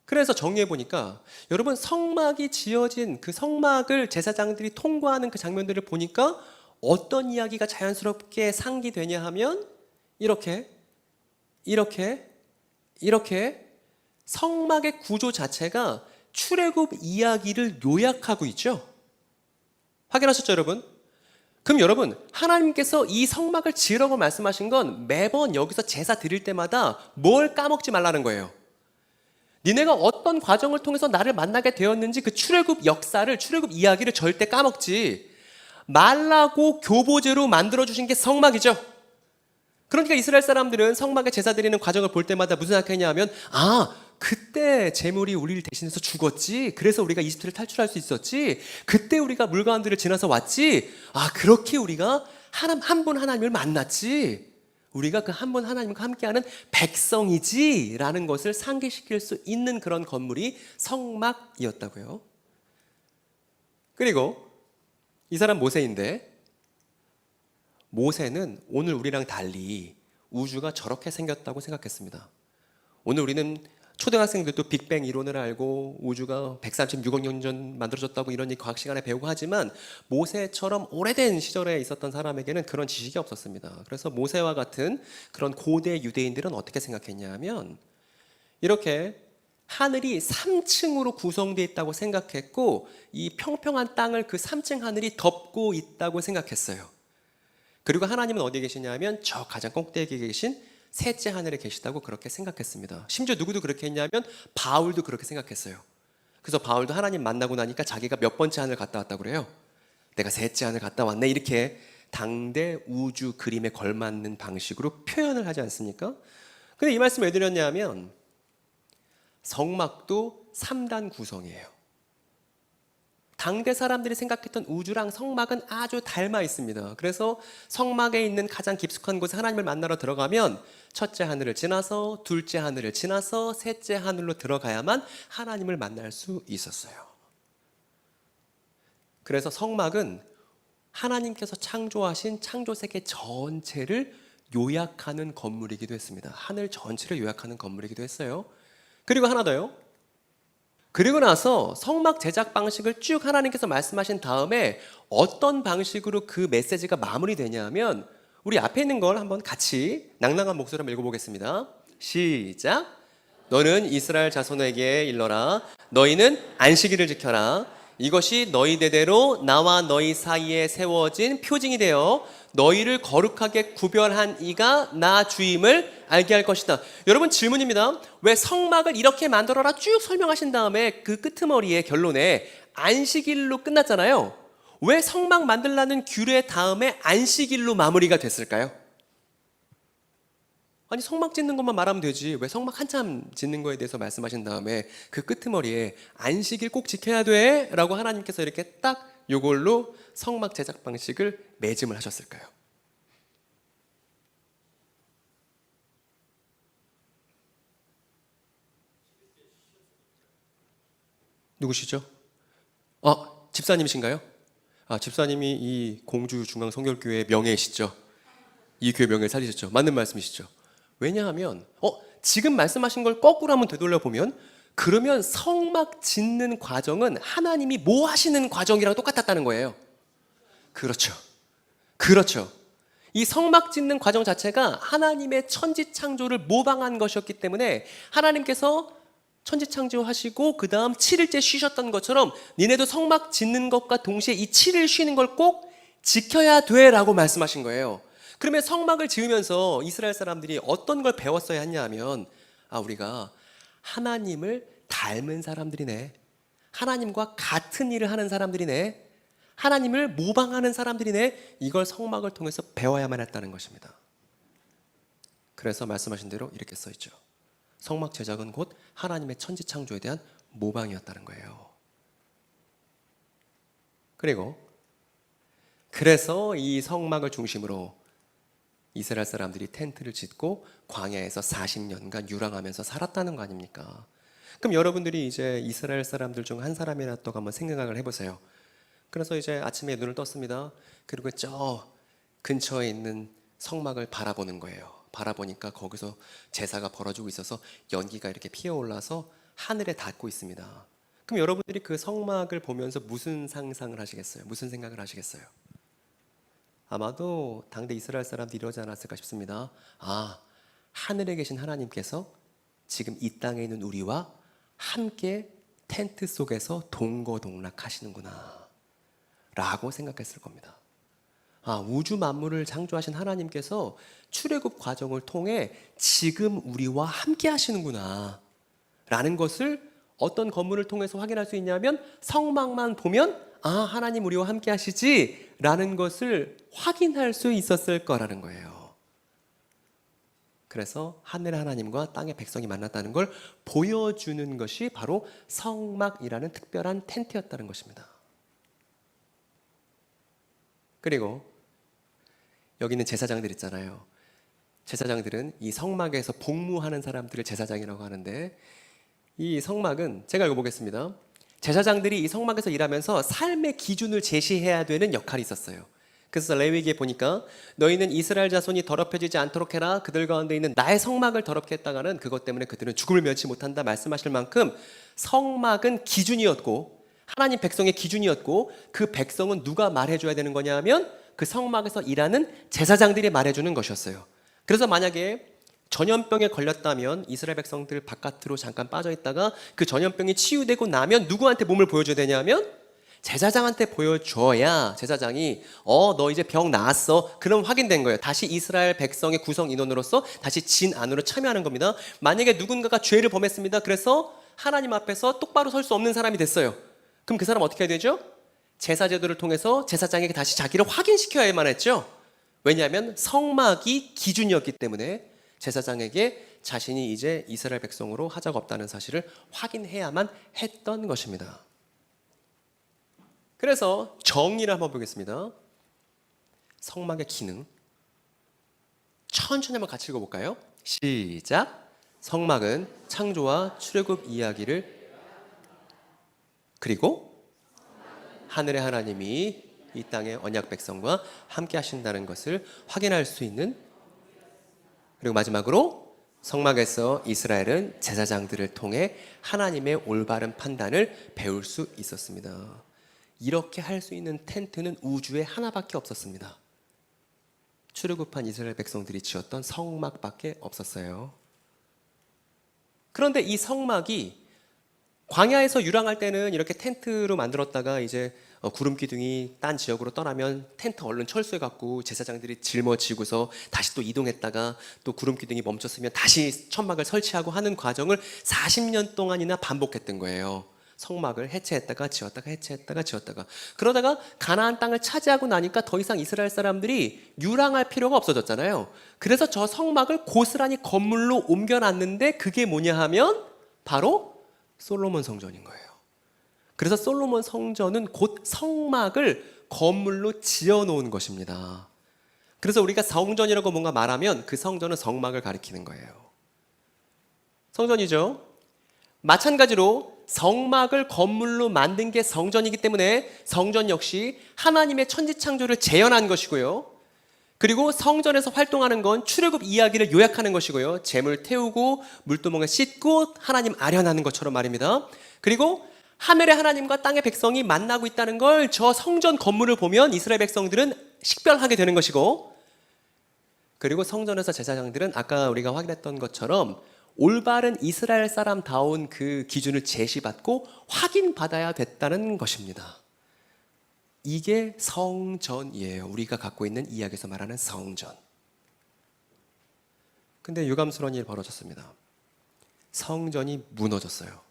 Speaker 2: 그래서 정리해 보니까 여러분 성막이 지어진 그 성막을 제사장들이 통과하는 그 장면들을 보니까 어떤 이야기가 자연스럽게 상기되냐 하면 이렇게 성막의 구조 자체가 출애굽 이야기를 요약하고 있죠. 확인하셨죠, 여러분? 그럼 여러분, 하나님께서 이 성막을 지으라고 말씀하신 건 매번 여기서 제사 드릴 때마다 뭘 까먹지 말라는 거예요. 니네가 어떤 과정을 통해서 나를 만나게 되었는지 그 출애굽 역사를, 출애굽 이야기를 절대 까먹지 말라고 교보제로 만들어주신 게 성막이죠. 그러니까 이스라엘 사람들은 성막에 제사 드리는 과정을 볼 때마다 무슨 생각했냐 하면 그때 재물이 우리를 대신해서 죽었지. 그래서 우리가 이집트를 탈출할 수 있었지. 그때 우리가 물가운데를 지나서 왔지. 그렇게 우리가 한 분 하나님을 만났지. 우리가 그 한 분 하나님과 함께하는 백성이지 라는 것을 상기시킬 수 있는 그런 건물이 성막이었다고요. 그리고 이 사람 모세인데 모세는 오늘 우리랑 달리 우주가 저렇게 생겼다고 생각했습니다. 오늘 우리는 초등학생들도 빅뱅 이론을 알고 우주가 136억 년 전 만들어졌다고 이런 과학 시간에 배우고 하지만 모세처럼 오래된 시절에 있었던 사람에게는 그런 지식이 없었습니다. 그래서 모세와 같은 그런 고대 유대인들은 어떻게 생각했냐 하면 이렇게 하늘이 3층으로 구성되어 있다고 생각했고 이 평평한 땅을 그 3층 하늘이 덮고 있다고 생각했어요. 그리고 하나님은 어디에 계시냐면 저 가장 꼭대기에 계신 셋째 하늘에 계시다고 그렇게 생각했습니다. 심지어 누구도 그렇게 했냐면 바울도 그렇게 생각했어요. 그래서 바울도 하나님 만나고 나니까 자기가 몇 번째 하늘 갔다 왔다고 그래요. 내가 셋째 하늘 갔다 왔네. 이렇게 당대 우주 그림에 걸맞는 방식으로 표현을 하지 않습니까? 근데 이 말씀을 왜 드렸냐면 성막도 3단 구성이에요. 당대 사람들이 생각했던 우주랑 성막은 아주 닮아 있습니다. 그래서 성막에 있는 가장 깊숙한 곳에 하나님을 만나러 들어가면 첫째 하늘을 지나서 둘째 하늘을 지나서 셋째 하늘로 들어가야만 하나님을 만날 수 있었어요. 그래서 성막은 하나님께서 창조하신 창조세계 전체를 요약하는 건물이기도 했습니다. 하늘 전체를 요약하는 건물이기도 했어요. 그리고 하나 더요. 그리고 나서 성막 제작 방식을 쭉 하나님께서 말씀하신 다음에 어떤 방식으로 그 메시지가 마무리되냐 하면 우리 앞에 있는 걸 한번 같이 낭낭한 목소리로 한번 읽어보겠습니다. 시작. 너는 이스라엘 자손에게 일러라. 너희는 안식일을 지켜라. 이것이 너희 대대로 나와 너희 사이에 세워진 표징이 되어 너희를 거룩하게 구별한 이가 나 주임을 알게 할 것이다. 여러분 질문입니다. 왜 성막을 이렇게 만들어라 쭉 설명하신 다음에 그 끄트머리의 결론에 안식일로 끝났잖아요. 왜 성막 만들라는 규례 다음에 안식일로 마무리가 됐을까요? 아니 성막 짓는 것만 말하면 되지 왜 성막 한참 짓는 거에 대해서 말씀하신 다음에 그 끄트머리에 안식일 꼭 지켜야 돼 라고 하나님께서 이렇게 딱 요걸로 성막 제작 방식을 매짐을 하셨을까요? 누구시죠? 집사님이신가요? 집사님이 이 공주 중앙 성결교회의 명예이시죠? 이 교회 명예를 살리셨죠? 맞는 말씀이시죠? 왜냐하면 지금 말씀하신 걸 거꾸로 한번 되돌려 보면 그러면 성막 짓는 과정은 하나님이 뭐 하시는 과정이랑 똑같았다는 거예요. 그렇죠. 이 성막 짓는 과정 자체가 하나님의 천지 창조를 모방한 것이었기 때문에 하나님께서 천지 창조하시고 그 다음 7일째 쉬셨던 것처럼 니네도 성막 짓는 것과 동시에 이 7일 쉬는 걸 꼭 지켜야 돼 라고 말씀하신 거예요. 그러면 성막을 지으면서 이스라엘 사람들이 어떤 걸 배웠어야 했냐 하면 우리가 하나님을 닮은 사람들이네. 하나님과 같은 일을 하는 사람들이네. 하나님을 모방하는 사람들이네. 이걸 성막을 통해서 배워야만 했다는 것입니다. 그래서 말씀하신 대로 이렇게 써 있죠. 성막 제작은 곧 하나님의 천지창조에 대한 모방이었다는 거예요. 그리고 그래서 이 성막을 중심으로 이스라엘 사람들이 텐트를 짓고 광야에서 40년간 유랑하면서 살았다는 거 아닙니까? 그럼 여러분들이 이제 이스라엘 사람들 중 한 사람이라도 한번 생각을 해보세요. 그래서 이제 아침에 눈을 떴습니다. 그리고 저 근처에 있는 성막을 바라보는 거예요. 바라보니까 거기서 제사가 벌어지고 있어서 연기가 이렇게 피어올라서 하늘에 닿고 있습니다. 그럼 여러분들이 그 성막을 보면서 무슨 상상을 하시겠어요? 무슨 생각을 하시겠어요? 아마도 당대 이스라엘 사람들이 이러지 않았을까 싶습니다. 아, 하늘에 계신 하나님께서 지금 이 땅에 있는 우리와 함께 텐트 속에서 동거동락하시는구나 라고 생각했을 겁니다. 아, 우주 만물을 창조하신 하나님께서 출애굽 과정을 통해 지금 우리와 함께 하시는구나 라는 것을 어떤 건물을 통해서 확인할 수 있냐면 성막만 보면 아, 하나님 우리와 함께 하시지 라는 것을 확인할 수 있었을 거라는 거예요. 그래서 하늘의 하나님과 땅의 백성이 만났다는 걸 보여주는 것이 바로 성막이라는 특별한 텐트였다는 것입니다. 그리고 여기 있는 제사장들 있잖아요. 제사장들은 이 성막에서 복무하는 사람들을 제사장이라고 하는데 이 성막은 제가 읽어보겠습니다. 제사장들이 이 성막에서 일하면서 삶의 기준을 제시해야 되는 역할이 있었어요. 그래서 레위기에 보니까 너희는 이스라엘 자손이 더럽혀지지 않도록 해라. 그들 가운데 있는 나의 성막을 더럽게 했다가는 그것 때문에 그들은 죽음을 면치 못한다 말씀하실 만큼 성막은 기준이었고 하나님 백성의 기준이었고 그 백성은 누가 말해줘야 되는 거냐 하면 그 성막에서 일하는 제사장들이 말해주는 것이었어요. 그래서 만약에 전염병에 걸렸다면 이스라엘 백성들 바깥으로 잠깐 빠져 있다가 그 전염병이 치유되고 나면 누구한테 몸을 보여줘야 되냐면 제사장한테 보여줘야 제사장이 너 이제 병 나았어. 그럼 확인된 거예요. 다시 이스라엘 백성의 구성 인원으로서 다시 진 안으로 참여하는 겁니다. 만약에 누군가가 죄를 범했습니다. 그래서 하나님 앞에서 똑바로 설 수 없는 사람이 됐어요. 그럼 그 사람 어떻게 해야 되죠? 제사 제도를 통해서 제사장에게 다시 자기를 확인시켜야만 했죠. 왜냐하면 성막이 기준이었기 때문에 제사장에게 자신이 이제 이스라엘 백성으로 하자가 없다는 사실을 확인해야만 했던 것입니다. 그래서 정의를 한번 보겠습니다. 성막의 기능 천천히 한번 같이 읽어볼까요? 시작. 성막은 창조와 출애굽 이야기를 그리고 하늘의 하나님이 이 땅의 언약 백성과 함께 하신다는 것을 확인할 수 있는 그리고 마지막으로 성막에서 이스라엘은 제사장들을 통해 하나님의 올바른 판단을 배울 수 있었습니다. 이렇게 할 수 있는 텐트는 우주에 하나밖에 없었습니다. 출애굽한 이스라엘 백성들이 지었던 성막밖에 없었어요. 그런데 이 성막이 광야에서 유랑할 때는 이렇게 텐트로 만들었다가 이제 구름 기둥이 딴 지역으로 떠나면 텐트 얼른 철수해갖고 제사장들이 짊어지고서 다시 또 이동했다가 또 구름 기둥이 멈췄으면 다시 천막을 설치하고 하는 과정을 40년 동안이나 반복했던 거예요. 성막을 해체했다가 지었다가 해체했다가 지었다가 그러다가 가나안 땅을 차지하고 나니까 더 이상 이스라엘 사람들이 유랑할 필요가 없어졌잖아요. 그래서 저 성막을 고스란히 건물로 옮겨놨는데 그게 뭐냐 하면 바로 솔로몬 성전인 거예요. 그래서 솔로몬 성전은 곧 성막을 건물로 지어놓은 것입니다. 그래서 우리가 성전이라고 뭔가 말하면 그 성전은 성막을 가리키는 거예요. 성전이죠. 마찬가지로 성막을 건물로 만든 게 성전이기 때문에 성전 역시 하나님의 천지창조를 재현한 것이고요. 그리고 성전에서 활동하는 건 출애굽 이야기를 요약하는 것이고요. 재물 태우고 물두멍에 씻고 하나님 아련하는 것처럼 말입니다. 그리고 하늘의 하나님과 땅의 백성이 만나고 있다는 걸 저 성전 건물을 보면 이스라엘 백성들은 식별하게 되는 것이고 그리고 성전에서 제사장들은 아까 우리가 확인했던 것처럼 올바른 이스라엘 사람다운 그 기준을 제시받고 확인받아야 됐다는 것입니다. 이게 성전이에요. 우리가 갖고 있는 이야기에서 말하는 성전. 근데 유감스러운 일이 벌어졌습니다. 성전이 무너졌어요.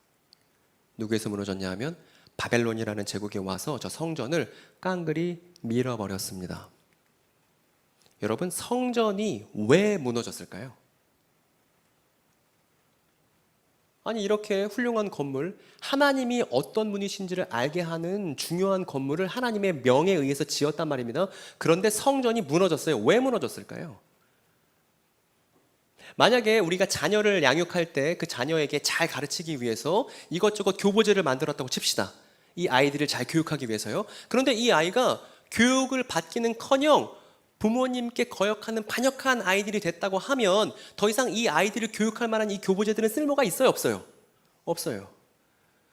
Speaker 2: 누구에서 무너졌냐 하면 바벨론이라는 제국이 와서 저 성전을 깡그리 밀어버렸습니다. 여러분, 성전이 왜 무너졌을까요? 아니, 이렇게 훌륭한 건물, 하나님이 어떤 분이신지를 알게 하는 중요한 건물을 하나님의 명에 의해서 지었단 말입니다. 그런데 성전이 무너졌어요. 왜 무너졌을까요? 만약에 우리가 자녀를 양육할 때 그 자녀에게 잘 가르치기 위해서 이것저것 교보제를 만들었다고 칩시다. 이 아이들을 잘 교육하기 위해서요. 그런데 이 아이가 교육을 받기는커녕 부모님께 거역하는 반역한 아이들이 됐다고 하면 더 이상 이 아이들을 교육할 만한 이 교보제들은 쓸모가 있어요, 없어요? 없어요.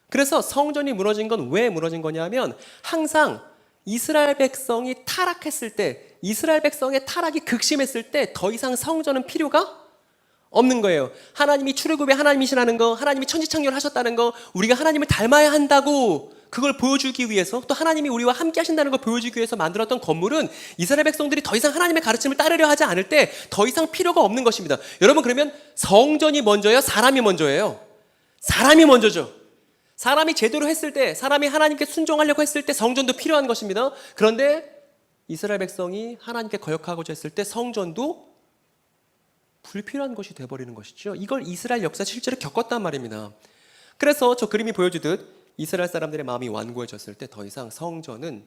Speaker 2: 그래서 성전이 무너진 건 왜 무너진 거냐면 항상 이스라엘 백성이 타락했을 때, 이스라엘 백성의 타락이 극심했을 때 더 이상 성전은 필요가 없는 거예요. 하나님이 출애굽의 하나님이시라는 거, 하나님이 천지창조를 하셨다는 거, 우리가 하나님을 닮아야 한다고 그걸 보여주기 위해서, 또 하나님이 우리와 함께 하신다는 걸 보여주기 위해서 만들었던 건물은 이스라엘 백성들이 더 이상 하나님의 가르침을 따르려 하지 않을 때 더 이상 필요가 없는 것입니다. 여러분, 그러면 성전이 먼저예요? 사람이 먼저예요? 사람이 먼저죠. 사람이 제대로 했을 때, 사람이 하나님께 순종하려고 했을 때 성전도 필요한 것입니다. 그런데 이스라엘 백성이 하나님께 거역하고자 했을 때 성전도 불필요한 것이 되어버리는 것이죠. 이걸 이스라엘 역사 실제로 겪었단 말입니다. 그래서 저 그림이 보여주듯 이스라엘 사람들의 마음이 완고해졌을 때 더 이상 성전은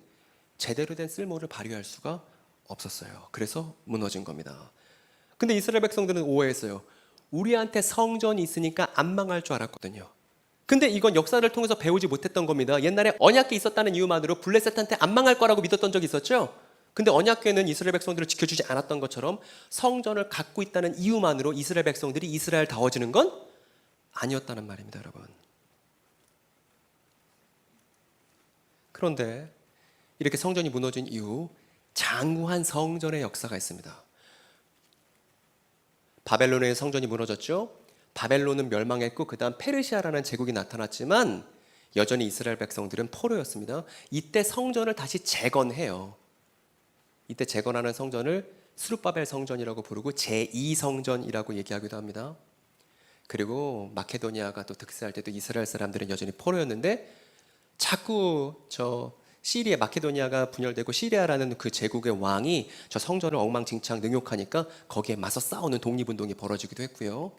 Speaker 2: 제대로 된 쓸모를 발휘할 수가 없었어요. 그래서 무너진 겁니다. 근데 이스라엘 백성들은 오해했어요. 우리한테 성전이 있으니까 안 망할 줄 알았거든요. 근데 이건 역사를 통해서 배우지 못했던 겁니다. 옛날에 언약궤 있었다는 이유만으로 블레셋한테 안 망할 거라고 믿었던 적이 있었죠. 근데 언약궤는 이스라엘 백성들을 지켜주지 않았던 것처럼 성전을 갖고 있다는 이유만으로 이스라엘 백성들이 이스라엘다워지는 건 아니었다는 말입니다, 여러분. 그런데 이렇게 성전이 무너진 이후 장구한 성전의 역사가 있습니다. 바벨론의 성전이 무너졌죠. 바벨론은 멸망했고 그 다음 페르시아라는 제국이 나타났지만 여전히 이스라엘 백성들은 포로였습니다. 이때 성전을 다시 재건해요. 이때 재건하는 성전을 스룹바벨 성전이라고 부르고 제2성전이라고 얘기하기도 합니다. 그리고 마케도니아가 또 득세할 때도 이스라엘 사람들은 여전히 포로였는데 자꾸 저 시리아, 마케도니아가 분열되고 시리아라는 그 제국의 왕이 저 성전을 엉망진창 능욕하니까 거기에 맞서 싸우는 독립운동이 벌어지기도 했고요.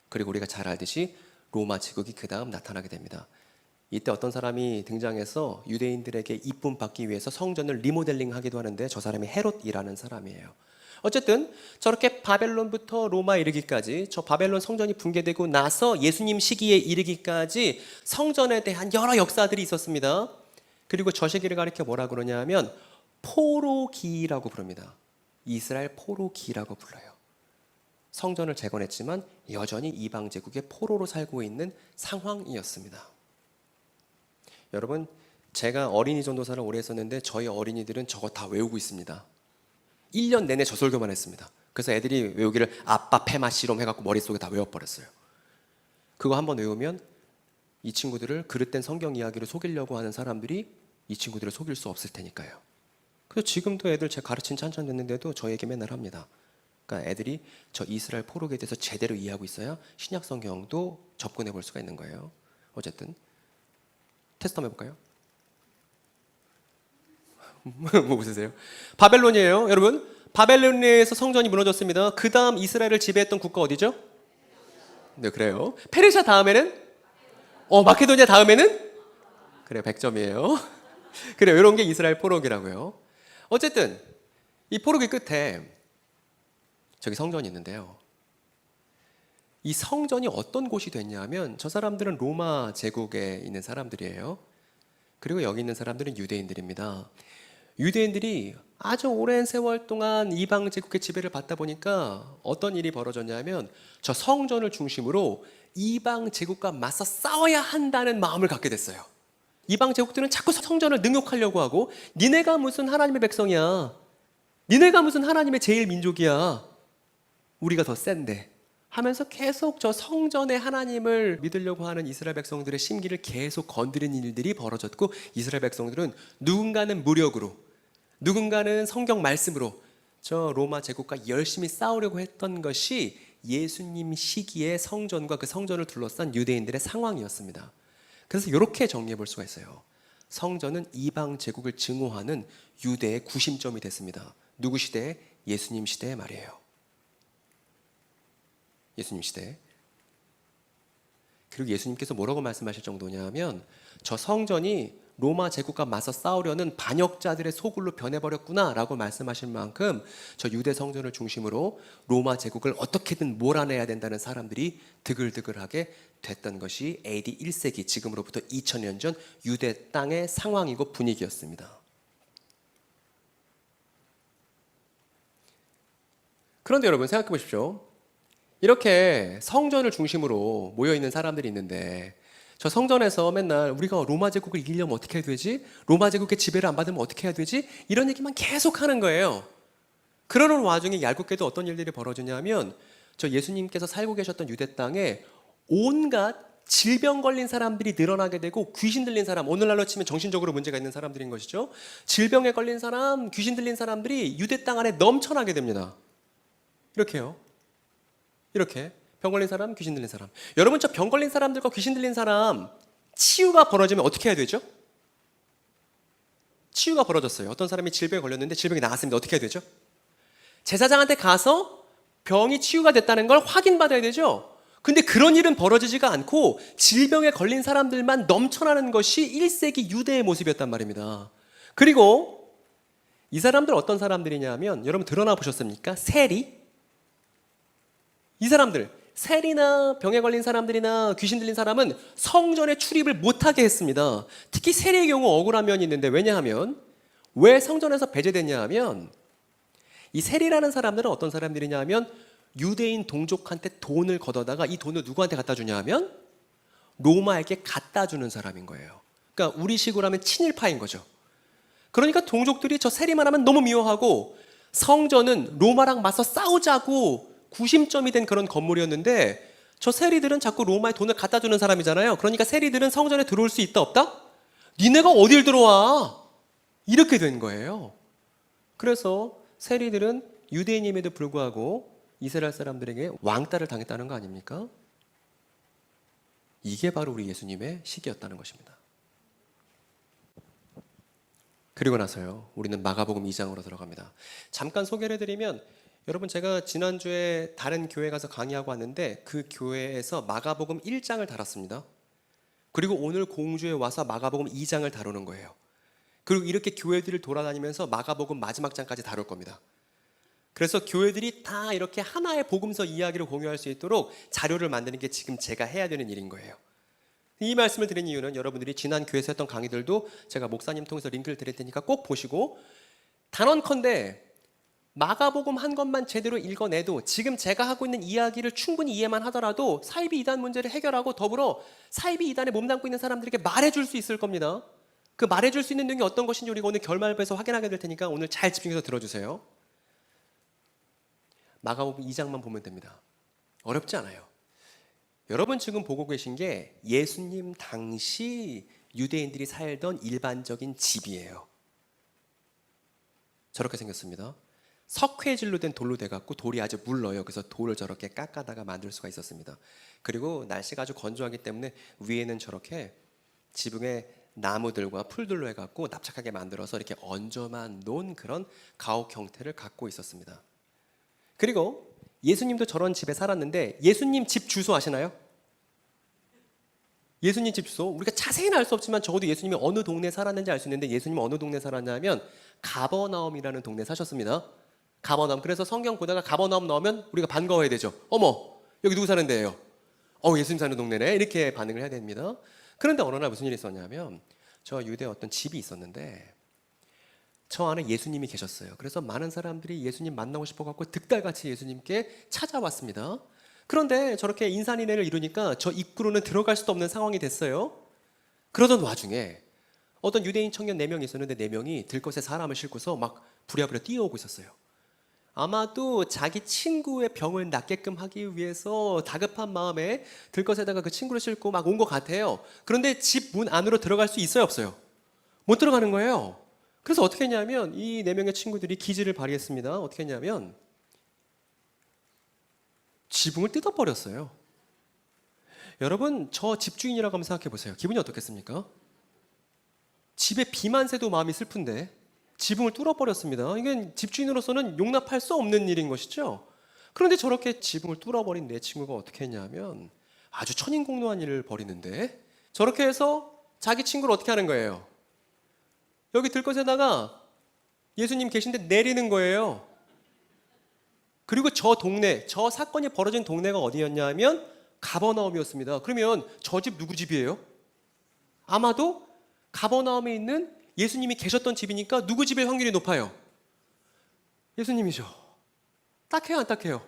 Speaker 2: 그리고 우리가 잘 알듯이 로마 제국이 그 다음 나타나게 됩니다. 이때 어떤 사람이 등장해서 유대인들에게 이쁨 받기 위해서 성전을 리모델링 하기도 하는데 저 사람이 헤롯이라는 사람이에요. 어쨌든 저렇게 바벨론부터 로마에 이르기까지, 저 바벨론 성전이 붕괴되고 나서 예수님 시기에 이르기까지 성전에 대한 여러 역사들이 있었습니다. 그리고 저 시기를 가리켜 뭐라 그러냐면 포로기라고 부릅니다. 이스라엘 포로기라고 불러요. 성전을 재건했지만 여전히 이방 제국의 포로로 살고 있는 상황이었습니다. 여러분, 제가 어린이 전도사를 오래 했었는데 저희 어린이들은 저거 다 외우고 있습니다. 1년 내내 저 설교만 했습니다. 그래서 애들이 외우기를 아빠 페마시롬 해갖고 머릿속에 다 외워버렸어요. 그거 한번 외우면 이 친구들을 그릇된 성경 이야기로 속이려고 하는 사람들이 이 친구들을 속일 수 없을 테니까요. 그래서 지금도 애들 제가 가르친 찬찬 됐는데도 저 얘기 맨날 합니다. 그러니까 애들이 저 이스라엘 포로기에 대해서 제대로 이해하고 있어야 신약 성경도 접근해 볼 수가 있는 거예요. 어쨌든 테스트 한번 해볼까요? 뭐 웃으세요? 바벨론이에요, 여러분. 바벨론에서 성전이 무너졌습니다. 그 다음 이스라엘을 지배했던 국가 어디죠? 네, 그래요. 페르시아 다음에는? 마케도니아 다음에는? 그래요, 100점이에요. 그래요, 이런 게 이스라엘 포로기라고요. 어쨌든 이 포로기 끝에 저기 성전이 있는데요. 이 성전이 어떤 곳이 됐냐면 저 사람들은 로마 제국에 있는 사람들이에요. 그리고 여기 있는 사람들은 유대인들입니다. 유대인들이 아주 오랜 세월 동안 이방 제국의 지배를 받다 보니까 어떤 일이 벌어졌냐면 저 성전을 중심으로 이방 제국과 맞서 싸워야 한다는 마음을 갖게 됐어요. 이방 제국들은 자꾸 성전을 능욕하려고 하고 니네가 무슨 하나님의 백성이야, 니네가 무슨 하나님의 제일 민족이야, 우리가 더 센데 하면서 계속 저 성전의 하나님을 믿으려고 하는 이스라엘 백성들의 심기를 계속 건드리는 일들이 벌어졌고, 이스라엘 백성들은 누군가는 무력으로, 누군가는 성경 말씀으로 저 로마 제국과 열심히 싸우려고 했던 것이 예수님 시기의 성전과 그 성전을 둘러싼 유대인들의 상황이었습니다. 그래서 이렇게 정리해 볼 수가 있어요. 성전은 이방 제국을 증오하는 유대의 구심점이 됐습니다. 누구 시대? 예수님 시대의 말이에요. 예수님 시대. 그리고 예수님께서 뭐라고 말씀하실 정도냐면 저 성전이 로마 제국과 맞서 싸우려는 반역자들의 소굴로 변해버렸구나 라고 말씀하실 만큼 저 유대 성전을 중심으로 로마 제국을 어떻게든 몰아내야 된다는 사람들이 드글드글하게 됐던 것이 AD 1세기 지금으로부터 2000년 전 유대 땅의 상황이고 분위기였습니다. 그런데 여러분 생각해 보십시오. 이렇게 성전을 중심으로 모여있는 사람들이 있는데 저 성전에서 맨날 우리가 로마 제국을 이기려면 어떻게 해야 되지? 로마 제국의 지배를 안 받으면 어떻게 해야 되지? 이런 얘기만 계속 하는 거예요. 그러는 와중에 얄궂게도 어떤 일들이 벌어지냐면 저 예수님께서 살고 계셨던 유대 땅에 온갖 질병 걸린 사람들이 늘어나게 되고 귀신 들린 사람, 오늘날로 치면 정신적으로 문제가 있는 사람들인 것이죠. 질병에 걸린 사람, 귀신 들린 사람들이 유대 땅 안에 넘쳐나게 됩니다. 이렇게요. 이렇게 병 걸린 사람, 귀신 들린 사람. 여러분 저 병 걸린 사람들과 귀신 들린 사람 치유가 벌어지면 어떻게 해야 되죠? 치유가 벌어졌어요. 어떤 사람이 질병에 걸렸는데 질병이 나았습니다. 어떻게 해야 되죠? 제사장한테 가서 병이 치유가 됐다는 걸 확인받아야 되죠. 근데 그런 일은 벌어지지가 않고 질병에 걸린 사람들만 넘쳐나는 것이 1세기 유대의 모습이었단 말입니다. 그리고 이 사람들 어떤 사람들이냐면 여러분 드러나 보셨습니까? 세리? 이 사람들 세리나 병에 걸린 사람들이나 귀신 들린 사람은 성전에 출입을 못하게 했습니다. 특히 세리의 경우 억울한 면이 있는데 왜냐하면 왜 성전에서 배제됐냐 하면 이 세리라는 사람들은 어떤 사람들이냐 하면 유대인 동족한테 돈을 걷어다가 이 돈을 누구한테 갖다 주냐 하면 로마에게 갖다 주는 사람인 거예요. 그러니까 우리 식으로 하면 친일파인 거죠. 그러니까 동족들이 저 세리만 하면 너무 미워하고 성전은 로마랑 맞서 싸우자고 구심점이 된 그런 건물이었는데 저 세리들은 자꾸 로마에 돈을 갖다 주는 사람이잖아요. 그러니까 세리들은 성전에 들어올 수 있다 없다? 니네가 어딜 들어와? 이렇게 된 거예요. 그래서 세리들은 유대인임에도 불구하고 이스라엘 사람들에게 왕따를 당했다는 거 아닙니까? 이게 바로 우리 예수님의 시기였다는 것입니다. 그리고 나서요, 우리는 마가복음 2장으로 들어갑니다. 잠깐 소개를 해드리면 여러분 제가 지난주에 다른 교회 가서 강의하고 왔는데 그 교회에서 마가복음 1장을 다뤘습니다. 그리고 오늘 공주에 와서 마가복음 2장을 다루는 거예요. 그리고 이렇게 교회들을 돌아다니면서 마가복음 마지막 장까지 다룰 겁니다. 그래서 교회들이 다 이렇게 하나의 복음서 이야기를 공유할 수 있도록 자료를 만드는 게 지금 제가 해야 되는 일인 거예요. 이 말씀을 드린 이유는 여러분들이 지난 교회에서 했던 강의들도 제가 목사님 통해서 링크를 드릴 테니까 꼭 보시고 단언컨대 마가복음 한 것만 제대로 읽어내도 지금 제가 하고 있는 이야기를 충분히 이해만 하더라도 사이비 이단 문제를 해결하고 더불어 사이비 이단에 몸담고 있는 사람들에게 말해줄 수 있을 겁니다. 그 말해줄 수 있는 내용이 어떤 것인지 우리가 오늘 결말부에서 확인하게 될 테니까 오늘 잘 집중해서 들어주세요. 마가복음 2장만 보면 됩니다. 어렵지 않아요. 여러분 지금 보고 계신 게 예수님 당시 유대인들이 살던 일반적인 집이에요. 저렇게 생겼습니다. 석회질로 된 돌로 돼갖고 돌이 아주 물러요. 그래서 돌을 저렇게 깎아다가 만들 수가 있었습니다. 그리고 날씨가 아주 건조하기 때문에 위에는 저렇게 지붕에 나무들과 풀들로 해갖고 납작하게 만들어서 이렇게 얹어만 놓은 그런 가옥 형태를 갖고 있었습니다. 그리고 예수님도 저런 집에 살았는데 예수님 집 주소 아시나요? 예수님 집 주소 우리가 자세히는 알 수 없지만 적어도 예수님이 어느 동네에 살았는지 알 수 있는데 예수님은 어느 동네에 살았냐면 가버나움이라는 동네에 사셨습니다. 가버나움. 그래서 성경 보다가 가버나움 나오면 우리가 반가워야 되죠. 어머 여기 누구 사는 데예요? 예수님 사는 동네네. 이렇게 반응을 해야 됩니다. 그런데 어느 날 무슨 일이 있었냐면 저 유대에 어떤 집이 있었는데 저 안에 예수님이 계셨어요. 그래서 많은 사람들이 예수님 만나고 싶어갖고 득달같이 예수님께 찾아왔습니다. 그런데 저렇게 인산인해를 이루니까 저 입구로는 들어갈 수도 없는 상황이 됐어요. 그러던 와중에 어떤 유대인 청년 4명이 있었는데 4명이 들것에 사람을 싣고서 막 부랴부랴 뛰어오고 있었어요. 아마도 자기 친구의 병을 낫게끔 하기 위해서 다급한 마음에 들것에다가 그 친구를 싣고 막 온 것 같아요. 그런데 집 문 안으로 들어갈 수 있어요 없어요? 못 들어가는 거예요. 그래서 어떻게 했냐면 이 4명의 친구들이 기지를 발휘했습니다. 어떻게 했냐면 지붕을 뜯어버렸어요. 여러분 저 집주인이라고 한번 생각해 보세요. 기분이 어떻겠습니까? 집에 비만 새도 마음이 슬픈데 지붕을 뚫어버렸습니다. 이건 집주인으로서는 용납할 수 없는 일인 것이죠. 그런데 저렇게 지붕을 뚫어버린 내 친구가 어떻게 했냐면 아주 천인공노한 일을 벌이는데, 저렇게 해서 자기 친구를 어떻게 하는 거예요? 여기 들것에다가 예수님 계신데 내리는 거예요. 그리고 저 동네, 저 사건이 벌어진 동네가 어디였냐면 가버나움이었습니다. 그러면 저 집 누구 집이에요? 아마도 가버나움에 있는 예수님이 계셨던 집이니까 누구 집일 확률이 높아요? 예수님이죠. 딱해요, 안 딱해요?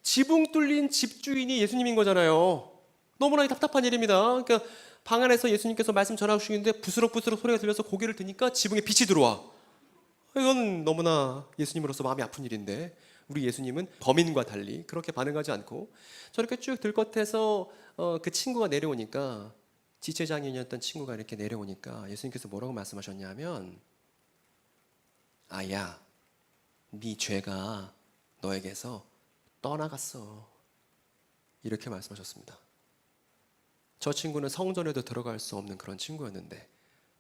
Speaker 2: 지붕 뚫린 집주인이 예수님인 거잖아요. 너무나 답답한 일입니다. 그러니까 방 안에서 예수님께서 말씀 전하시는데 부스럭부스럭 소리가 들려서 고개를 드니까 지붕에 빛이 들어와. 이건 너무나 예수님으로서 마음이 아픈 일인데, 우리 예수님은 범인과 달리 그렇게 반응하지 않고 저렇게 쭉 들것에서 그 친구가 내려오니까, 지체장애인이었던 친구가 이렇게 내려오니까 예수님께서 뭐라고 말씀하셨냐면, 아야, 네 죄가 너에게서 떠나갔어. 이렇게 말씀하셨습니다. 저 친구는 성전에도 들어갈 수 없는 그런 친구였는데,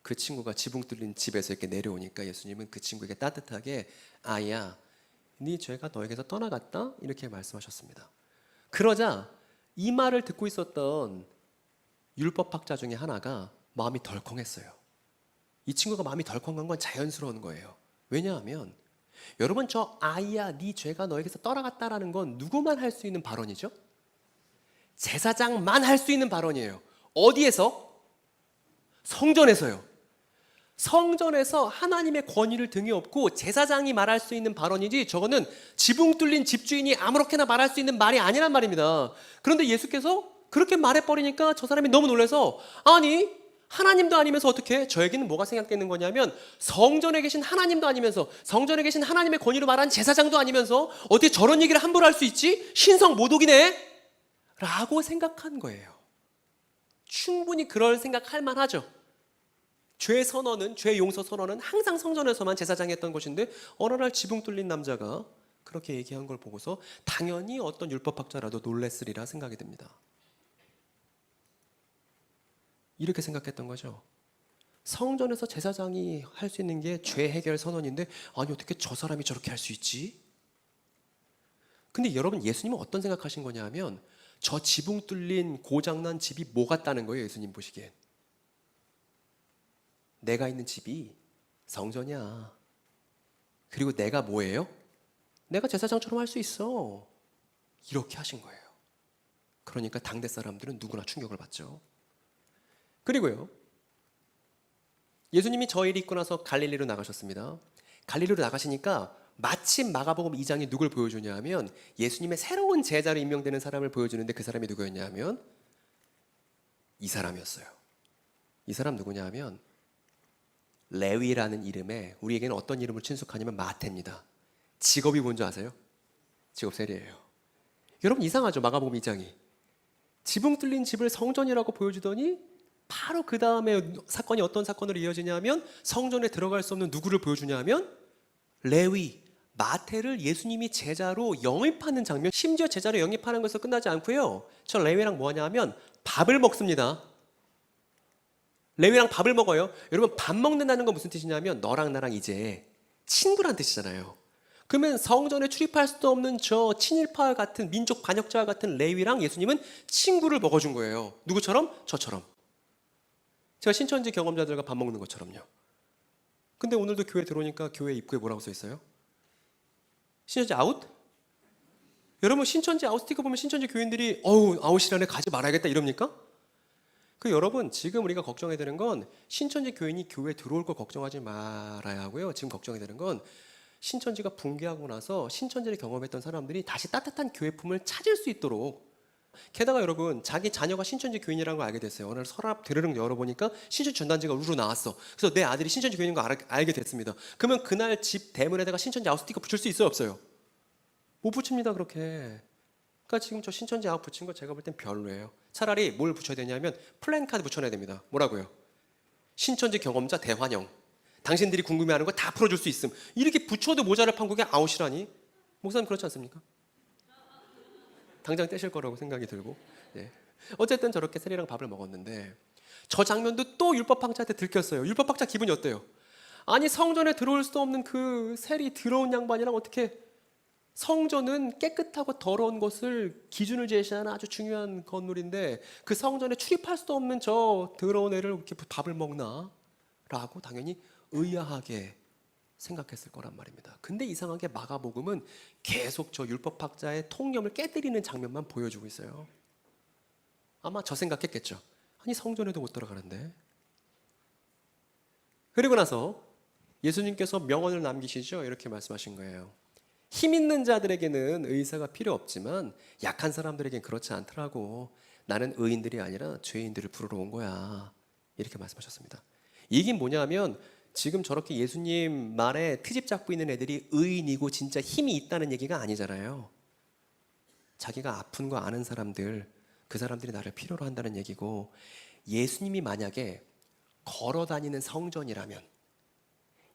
Speaker 2: 그 친구가 지붕 뚫린 집에서 이렇게 내려오니까 예수님은 그 친구에게 따뜻하게 아야, 네 죄가 너에게서 떠나갔다, 이렇게 말씀하셨습니다. 그러자 이 말을 듣고 있었던 율법학자 중에 하나가 마음이 덜컹했어요. 이 친구가 마음이 덜컹한 건 자연스러운 거예요. 왜냐하면 여러분, 저 아이야 네 죄가 너에게서 떠나갔다라는 건 누구만 할 수 있는 발언이죠? 제사장만 할 수 있는 발언이에요. 어디에서? 성전에서요. 성전에서 하나님의 권위를 등에 업고 제사장이 말할 수 있는 발언이지, 저거는 지붕 뚫린 집주인이 아무렇게나 말할 수 있는 말이 아니란 말입니다. 그런데 예수께서 그렇게 말해버리니까 저 사람이 너무 놀라서, 아니 하나님도 아니면서 어떻게 저에게는 뭐가 생각되는 거냐면, 성전에 계신 하나님도 아니면서, 성전에 계신 하나님의 권위로 말하는 제사장도 아니면서 어떻게 저런 얘기를 함부로 할 수 있지? 신성 모독이네 라고 생각한 거예요. 충분히 그럴 생각할 만하죠. 죄 선언은, 죄 용서 선언은 항상 성전에서만 제사장이 했던 것인데, 어느 날 지붕 뚫린 남자가 그렇게 얘기한 걸 보고서 당연히 어떤 율법학자라도 놀랬으리라 생각이 듭니다. 이렇게 생각했던 거죠. 성전에서 제사장이 할 수 있는 게 죄 해결 선언인데, 아니 어떻게 저 사람이 저렇게 할 수 있지? 근데 여러분, 예수님은 어떤 생각하신 거냐면, 저 지붕 뚫린 고장난 집이 뭐 같다는 거예요. 예수님 보시기엔 내가 있는 집이 성전이야. 그리고 내가 뭐예요? 내가 제사장처럼 할 수 있어. 이렇게 하신 거예요. 그러니까 당대 사람들은 누구나 충격을 받죠. 그리고요, 예수님이 저 일이 있고 나서 갈릴리로 나가셨습니다. 갈릴리로 나가시니까 마침 마가복음 2장이 누굴 보여주냐 하면, 예수님의 새로운 제자로 임명되는 사람을 보여주는데, 그 사람이 누구였냐 하면 이 사람이었어요. 이 사람 누구냐 하면 레위라는 이름에, 우리에게는 어떤 이름을 친숙하냐면 마태입니다. 직업이 뭔지 아세요? 직업 세리예요. 여러분 이상하죠? 마가복음 2장이 지붕 뚫린 집을 성전이라고 보여주더니 바로 그 다음에 사건이 어떤 사건으로 이어지냐면, 성전에 들어갈 수 없는 누구를 보여주냐면 레위, 마태를 예수님이 제자로 영입하는 장면. 심지어 제자로 영입하는 것에서 끝나지 않고요, 저 레위랑 뭐 하냐면 밥을 먹습니다. 레위랑 밥을 먹어요. 여러분, 밥 먹는다는 건 무슨 뜻이냐면 너랑 나랑 이제 친구란 뜻이잖아요. 그러면 성전에 출입할 수도 없는 저 친일파와 같은 민족 반역자와 같은 레위랑 예수님은 친구를 먹어준 거예요. 누구처럼? 저처럼. 제가 신천지 경험자들과 밥 먹는 것처럼요. 근데 오늘도 교회 들어오니까 교회 입구에 뭐라고 써 있어요? 신천지 아웃? 여러분, 신천지 아웃 스티커 보면 신천지 교인들이 어우 아웃이라네, 가지 말아야겠다 이럽니까? 여러분, 지금 우리가 걱정해야 되는 건 신천지 교인이 교회에 들어올 걸 걱정하지 말아야 하고요. 지금 걱정해야 되는 건 신천지가 붕괴하고 나서 신천지를 경험했던 사람들이 다시 따뜻한 교회품을 찾을 수 있도록. 게다가 여러분, 자기 자녀가 신천지 교인이라는 걸 알게 됐어요. 어느 날 서랍 드르륵 열어보니까 신천지 전단지가 우르르 나왔어. 그래서 내 아들이 신천지 교인인 걸 알게 됐습니다. 그러면 그날 집 대문에다가 신천지 아웃 스티커 붙일 수 있어요, 없어요? 못 붙입니다, 그렇게. 그러니까 지금 저 신천지 아웃 붙인 거 제가 볼 땐 별로예요. 차라리 뭘 붙여야 되냐면 플랜카드 붙여놔야 됩니다. 뭐라고요? 신천지 경험자 대환영. 당신들이 궁금해하는 거 다 풀어줄 수 있음. 이렇게 붙여도 모자랄 판국에 아웃이라니. 목사님 그렇지 않습니까? 당장 떼실 거라고 생각이 들고. 예. 어쨌든 저렇게 세리랑 밥을 먹었는데, 저 장면도 또 율법학자한테 들켰어요. 율법학자 기분이 어때요? 아니 성전에 들어올 수 없는 그 세리 더러운 양반이랑 어떻게, 성전은 깨끗하고 더러운 것을 기준을 제시하는 아주 중요한 건물인데 그 성전에 출입할 수도 없는 저 더러운 애를 이렇게 밥을 먹나? 라고 당연히 의아하게 생각했을 거란 말입니다. 근데 이상하게 마가복음은 계속 저 율법학자의 통념을 깨뜨리는 장면만 보여주고 있어요. 아마 저 생각했겠죠. 아니 성전에도 못 들어가는데. 그리고 나서 예수님께서 명언을 남기시죠. 이렇게 말씀하신 거예요. 힘 있는 자들에게는 의사가 필요 없지만 약한 사람들에겐 그렇지 않더라고. 나는 의인들이 아니라 죄인들을 부르러 온 거야. 이렇게 말씀하셨습니다. 이게 뭐냐면 지금 저렇게 예수님 말에 트집 잡고 있는 애들이 의인이고 진짜 힘이 있다는 얘기가 아니잖아요. 자기가 아픈 거 아는 사람들, 그 사람들이 나를 필요로 한다는 얘기고, 예수님이 만약에 걸어다니는 성전이라면,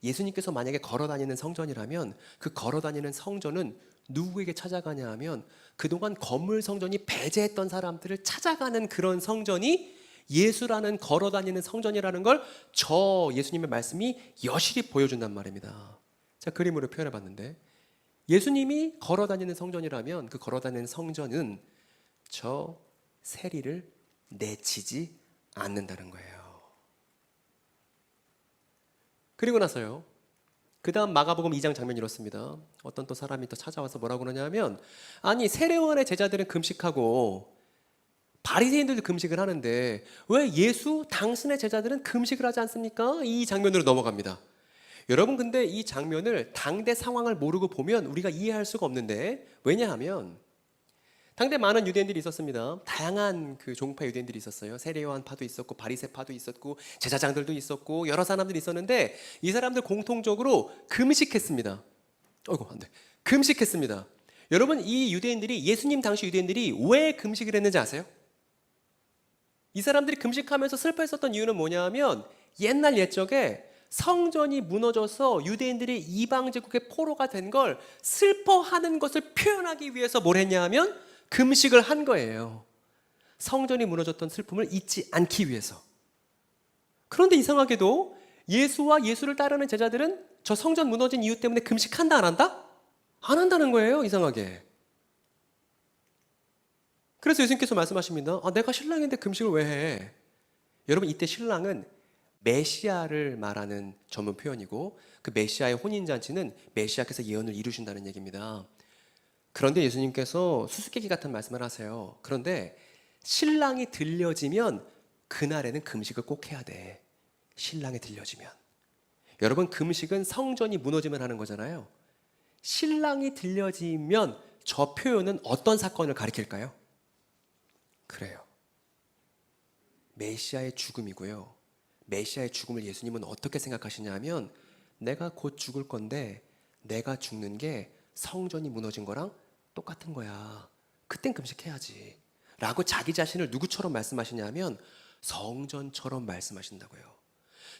Speaker 2: 예수님께서 만약에 걸어다니는 성전이라면 그 걸어다니는 성전은 누구에게 찾아가냐 하면 그동안 건물 성전이 배제했던 사람들을 찾아가는 그런 성전이 예수라는 걸어다니는 성전이라는 걸 저 예수님의 말씀이 여실히 보여준단 말입니다. 자, 그림으로 표현해 봤는데 예수님이 걸어다니는 성전이라면 그 걸어다니는 성전은 저 세리를 내치지 않는다는 거예요. 그리고 나서요, 그 다음 마가복음 2장 장면이 이렇습니다. 어떤 또 사람이 또 찾아와서 뭐라고 그러냐면, 아니 세례요한의 제자들은 금식하고 바리새인들도 금식을 하는데 왜 예수 당신의 제자들은 금식을 하지 않습니까? 이 장면으로 넘어갑니다. 여러분 근데 이 장면을 당대 상황을 모르고 보면 우리가 이해할 수가 없는데, 왜냐하면 당대 많은 유대인들이 있었습니다. 다양한 그 종파 유대인들이 있었어요. 세례요한파도 있었고 바리새파도 있었고 제사장들도 있었고 여러 사람들이 있었는데 이 사람들 공통적으로 금식했습니다. 어이구 안 돼. 금식했습니다. 여러분 이 유대인들이, 예수님 당시 유대인들이 왜 금식을 했는지 아세요? 이 사람들이 금식하면서 슬퍼했었던 이유는 뭐냐 하면 옛날 옛적에 성전이 무너져서 유대인들이 이방 제국의 포로가 된 걸 슬퍼하는 것을 표현하기 위해서 뭘 했냐 하면 금식을 한 거예요. 성전이 무너졌던 슬픔을 잊지 않기 위해서. 그런데 이상하게도 예수와 예수를 따르는 제자들은 저 성전 무너진 이유 때문에 금식한다 안 한다? 안 한다는 거예요. 이상하게. 그래서 예수님께서 말씀하십니다. 내가 신랑인데 금식을 왜 해? 여러분 이때 신랑은 메시아를 말하는 전문 표현이고 그 메시아의 혼인잔치는 메시아께서 예언을 이루신다는 얘기입니다. 그런데 예수님께서 수수께끼 같은 말씀을 하세요. 그런데 신랑이 들려지면 그날에는 금식을 꼭 해야 돼. 신랑이 들려지면. 여러분 금식은 성전이 무너지면 하는 거잖아요. 신랑이 들려지면 저 표현은 어떤 사건을 가리킬까요? 그래요. 메시아의 죽음이고요. 메시아의 죽음을 예수님은 어떻게 생각하시냐면 내가 곧 죽을 건데 내가 죽는 게 성전이 무너진 거랑 똑같은 거야. 그땐 금식해야지. 라고 자기 자신을 누구처럼 말씀하시냐면 성전처럼 말씀하신다고요.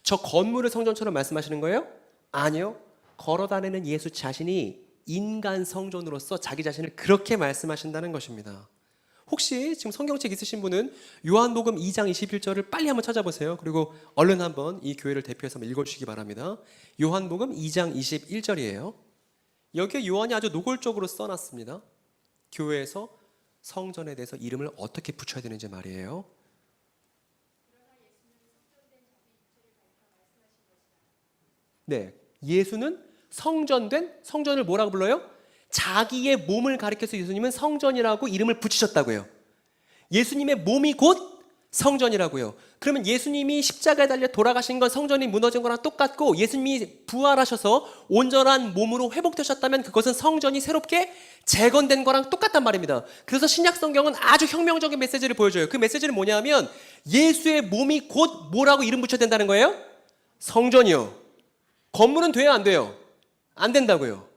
Speaker 2: 저 건물을 성전처럼 말씀하시는 거예요? 아니요. 걸어다니는 예수 자신이 인간 성전으로서 자기 자신을 그렇게 말씀하신다는 것입니다. 혹시 지금 성경책 있으신 분은 요한복음 2장 21절을 빨리 한번 찾아보세요. 그리고 얼른 한번 이 교회를 대표해서 한번 읽어주시기 바랍니다. 요한복음 2장 21절이에요. 여기에 요한이 아주 노골적으로 써놨습니다. 교회에서 성전에 대해서 이름을 어떻게 붙여야 되는지 말이에요. 네, 예수는 성전된, 성전을 뭐라고 불러요? 자기의 몸을 가리켜서 예수님은 성전이라고 이름을 붙이셨다고요. 예수님의 몸이 곧 성전이라고요. 그러면 예수님이 십자가에 달려 돌아가신 건 성전이 무너진 거랑 똑같고 예수님이 부활하셔서 온전한 몸으로 회복되셨다면 그것은 성전이 새롭게 재건된 거랑 똑같단 말입니다. 그래서 신약 성경은 아주 혁명적인 메시지를 보여줘요. 그 메시지는 뭐냐면 예수의 몸이 곧 뭐라고 이름 붙여야 된다는 거예요? 성전이요. 건물은 돼요, 안 돼요? 안 된다고요.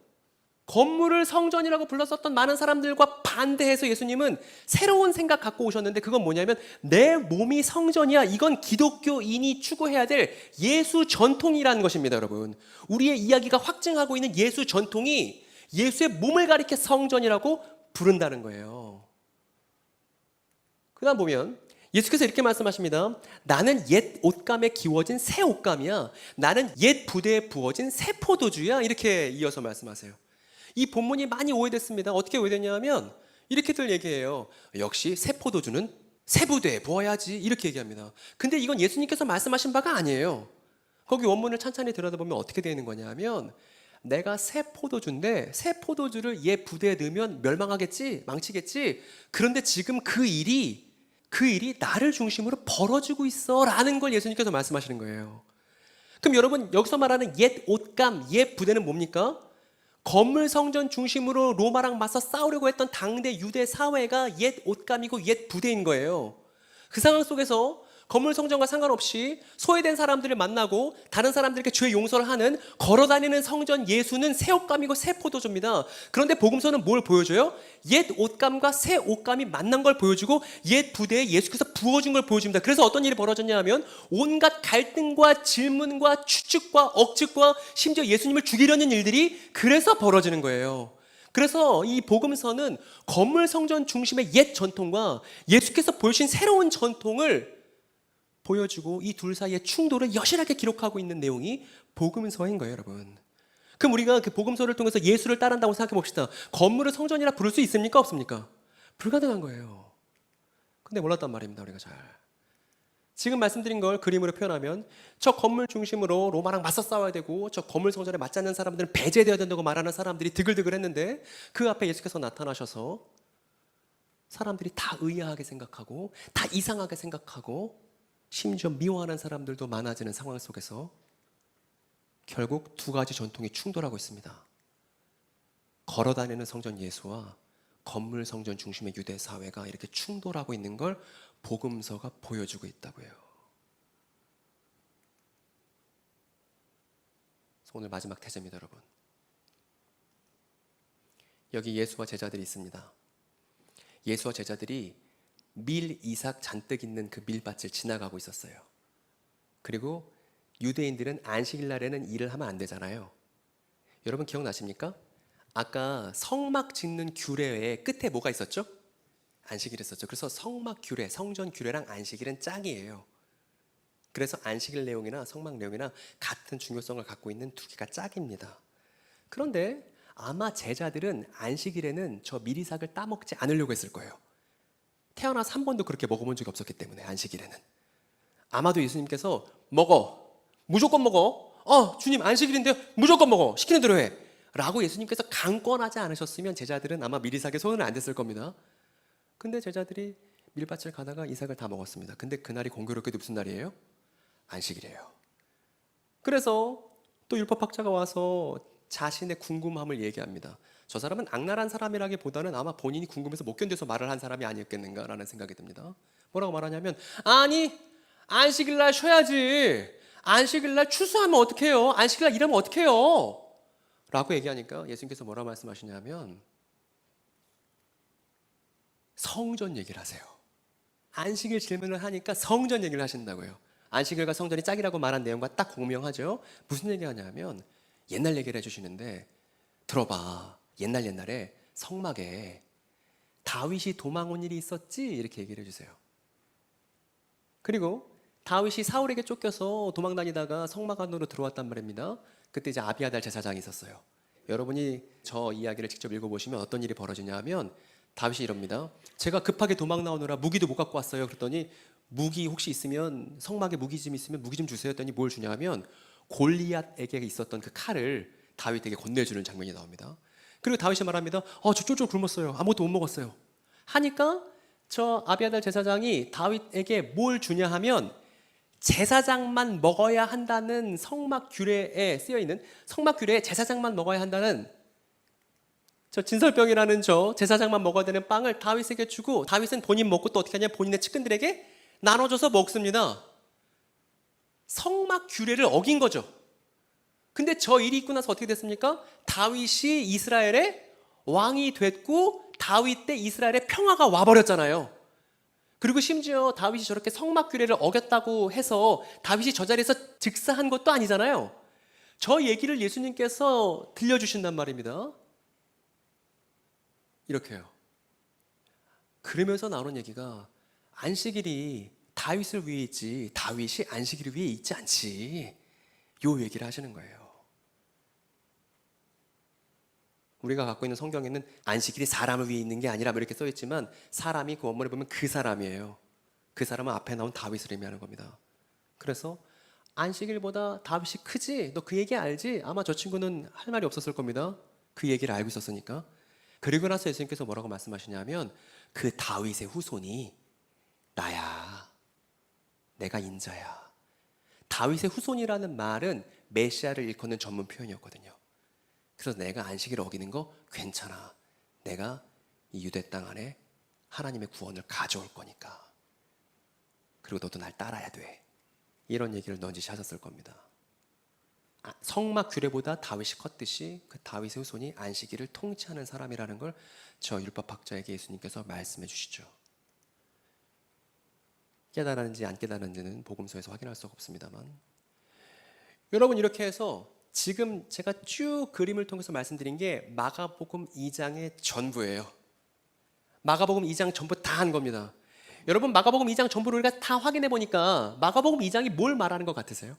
Speaker 2: 건물을 성전이라고 불렀었던 많은 사람들과 반대해서 예수님은 새로운 생각 갖고 오셨는데 그건 뭐냐면 내 몸이 성전이야. 이건 기독교인이 추구해야 될 예수 전통이라는 것입니다, 여러분. 우리의 이야기가 확증하고 있는 예수 전통이 예수의 몸을 가리켜 성전이라고 부른다는 거예요. 그 다음 보면 예수께서 이렇게 말씀하십니다. 나는 옛 옷감에 기워진 새 옷감이야. 나는 옛 부대에 부어진 새 포도주야. 이렇게 이어서 말씀하세요. 이 본문이 많이 오해됐습니다. 어떻게 오해됐냐면 이렇게들 얘기해요. 역시 새 포도주는 새 부대에 부어야지. 이렇게 얘기합니다. 근데 이건 예수님께서 말씀하신 바가 아니에요. 거기 원문을 찬찬히 들여다보면 어떻게 되는 거냐면 내가 새 포도주인데 새 포도주를 옛 부대에 넣으면 멸망하겠지, 망치겠지. 그런데 지금 그 일이 나를 중심으로 벌어지고 있어라는 걸 예수님께서 말씀하시는 거예요. 그럼 여러분 여기서 말하는 옛 옷감, 옛 부대는 뭡니까? 건물 성전 중심으로 로마랑 맞서 싸우려고 했던 당대 유대 사회가 옛 옷감이고 옛 부대인 거예요. 그 상황 속에서 건물 성전과 상관없이 소외된 사람들을 만나고 다른 사람들에게 죄 용서를 하는 걸어다니는 성전 예수는 새 옷감이고 새 포도주입니다. 그런데 복음서는 뭘 보여줘요? 옛 옷감과 새 옷감이 만난 걸 보여주고 옛 부대에 예수께서 부어준 걸 보여줍니다. 그래서 어떤 일이 벌어졌냐 하면 온갖 갈등과 질문과 추측과 억측과 심지어 예수님을 죽이려는 일들이 그래서 벌어지는 거예요. 그래서 이 복음서는 건물 성전 중심의 옛 전통과 예수께서 보여주신 새로운 전통을 보여주고 이 둘 사이의 충돌을 여실하게 기록하고 있는 내용이 복음서인 거예요, 여러분. 그럼 우리가 그 복음서를 통해서 예수를 따른다고 생각해 봅시다. 건물을 성전이라 부를 수 있습니까? 없습니까? 불가능한 거예요. 근데 몰랐단 말입니다, 우리가 잘. 지금 말씀드린 걸 그림으로 표현하면 저 건물 중심으로 로마랑 맞서 싸워야 되고 저 건물 성전에 맞지 않는 사람들은 배제되어야 된다고 말하는 사람들이 드글드글 했는데 그 앞에 예수께서 나타나셔서 사람들이 다 의아하게 생각하고 다 이상하게 생각하고 심지어 미워하는 사람들도 많아지는 상황 속에서 결국 두 가지 전통이 충돌하고 있습니다. 걸어다니는 성전 예수와 건물 성전 중심의 유대 사회가 이렇게 충돌하고 있는 걸 복음서가 보여주고 있다고요. 오늘 마지막 태제입니다, 여러분. 여기 예수와 제자들이 있습니다. 예수와 제자들이 밀 이삭 잔뜩 있는 그 밀밭을 지나가고 있었어요. 그리고 유대인들은 안식일 날에는 일을 하면 안 되잖아요. 여러분 기억나십니까? 아까 성막 짓는 규례의 끝에 뭐가 있었죠? 안식일 있었죠. 그래서 성막 규례, 성전 규례랑 안식일은 짝이에요. 그래서 안식일 내용이나 성막 내용이나 같은 중요성을 갖고 있는 두 개가 짝입니다. 그런데 아마 제자들은 안식일에는 저 밀이삭을 따먹지 않으려고 했을 거예요. 태어나서 한 번도 그렇게 먹어본 적이 없었기 때문에 안식일에는. 아마도 예수님께서 먹어, 무조건 먹어. 주님 안식일인데요, 무조건 먹어, 시키는 대로 해 라고 예수님께서 강권하지 않으셨으면 제자들은 아마 밀이삭에 손을 안 댔을 겁니다. 근데 제자들이 밀밭을 가다가 이삭을 다 먹었습니다. 근데 그날이 공교롭게도 무슨 날이에요? 안식일이에요. 그래서 또 율법학자가 와서 자신의 궁금함을 얘기합니다. 저 사람은 악랄한 사람이라기보다는 아마 본인이 궁금해서 못 견뎌서 말을 한 사람이 아니었겠는가라는 생각이 듭니다. 뭐라고 말하냐면 아니 안식일날 쉬어야지, 안식일날 추수하면 어떡해요, 안식일날 일하면 어떡해요 라고 얘기하니까 예수님께서 뭐라고 말씀하시냐면 성전 얘기를 하세요. 안식일 질문을 하니까 성전 얘기를 하신다고요. 안식일과 성전이 짝이라고 말한 내용과 딱 공명하죠. 무슨 얘기하냐면 옛날 얘기를 해주시는데 들어봐, 옛날에 성막에 다윗이 도망 온 일이 있었지 이렇게 얘기를 해주세요. 그리고 다윗이 사울에게 쫓겨서 도망 다니다가 성막 안으로 들어왔단 말입니다. 그때 이제 아비아달 제사장이 있었어요. 여러분이 저 이야기를 직접 읽어보시면 어떤 일이 벌어지냐 하면 다윗이 이럽니다. 제가 급하게 도망 나오느라 무기도 못 갖고 왔어요. 그랬더니 무기 혹시 있으면, 성막에 무기 좀 있으면 무기 좀 주세요 했더니 뭘 주냐 하면 골리앗에게 있었던 그 칼을 다윗에게 건네주는 장면이 나옵니다. 그리고 다윗이 말합니다. 저 쫄쫄 굶었어요. 아무것도 못 먹었어요. 하니까 저 아비아달 제사장이 다윗에게 뭘 주냐 하면 제사장만 먹어야 한다는 성막 규례에 쓰여있는, 성막 규례에 제사장만 먹어야 한다는 저 진설병이라는 저 제사장만 먹어야 되는 빵을 다윗에게 주고 다윗은 본인 먹고 또 어떻게 하냐, 본인의 측근들에게 나눠줘서 먹습니다. 성막 규례를 어긴 거죠. 근데 저 일이 있고 나서 어떻게 됐습니까? 다윗이 이스라엘의 왕이 됐고 다윗 때 이스라엘에 평화가 와버렸잖아요. 그리고 심지어 다윗이 저렇게 성막 규례를 어겼다고 해서 다윗이 저 자리에서 즉사한 것도 아니잖아요. 저 얘기를 예수님께서 들려주신단 말입니다. 이렇게요. 그러면서 나오는 얘기가 안식일이 다윗을 위해 있지 다윗이 안식일을 위해 있지 않지. 요 얘기를 하시는 거예요. 우리가 갖고 있는 성경에는 안식일이 사람을 위해 있는 게 아니라 이렇게 써 있지만 사람이 그 원문에 보면 그 사람이에요. 그 사람은 앞에 나온 다윗을 의미하는 겁니다. 그래서 안식일보다 다윗이 크지? 너 그 얘기 알지? 아마 저 친구는 할 말이 없었을 겁니다. 그 얘기를 알고 있었으니까. 그리고 나서 예수님께서 뭐라고 말씀하시냐면 그 다윗의 후손이 나야. 내가 인자야. 다윗의 후손이라는 말은 메시아를 일컫는 전문 표현이었거든요. 그래서 내가 안식일을 어기는 거 괜찮아. 내가 이 유대 땅 안에 하나님의 구원을 가져올 거니까. 그리고 너도 날 따라야 돼. 이런 얘기를 넌지시 하셨을 겁니다. 성막 규례보다 다윗이 컸듯이 그 다윗의 후손이 안식일을 통치하는 사람이라는 걸 저 율법학자에게 예수님께서 말씀해 주시죠. 깨달았는지 안 깨달았는지는 복음서에서 확인할 수가 없습니다만, 여러분 이렇게 해서 지금 제가 쭉 그림을 통해서 말씀드린 게 마가복음 2장의 전부예요. 마가복음 2장 전부 다 한 겁니다. 여러분 마가복음 2장 전부를 우리가 다 확인해 보니까 마가복음 2장이 뭘 말하는 것 같으세요?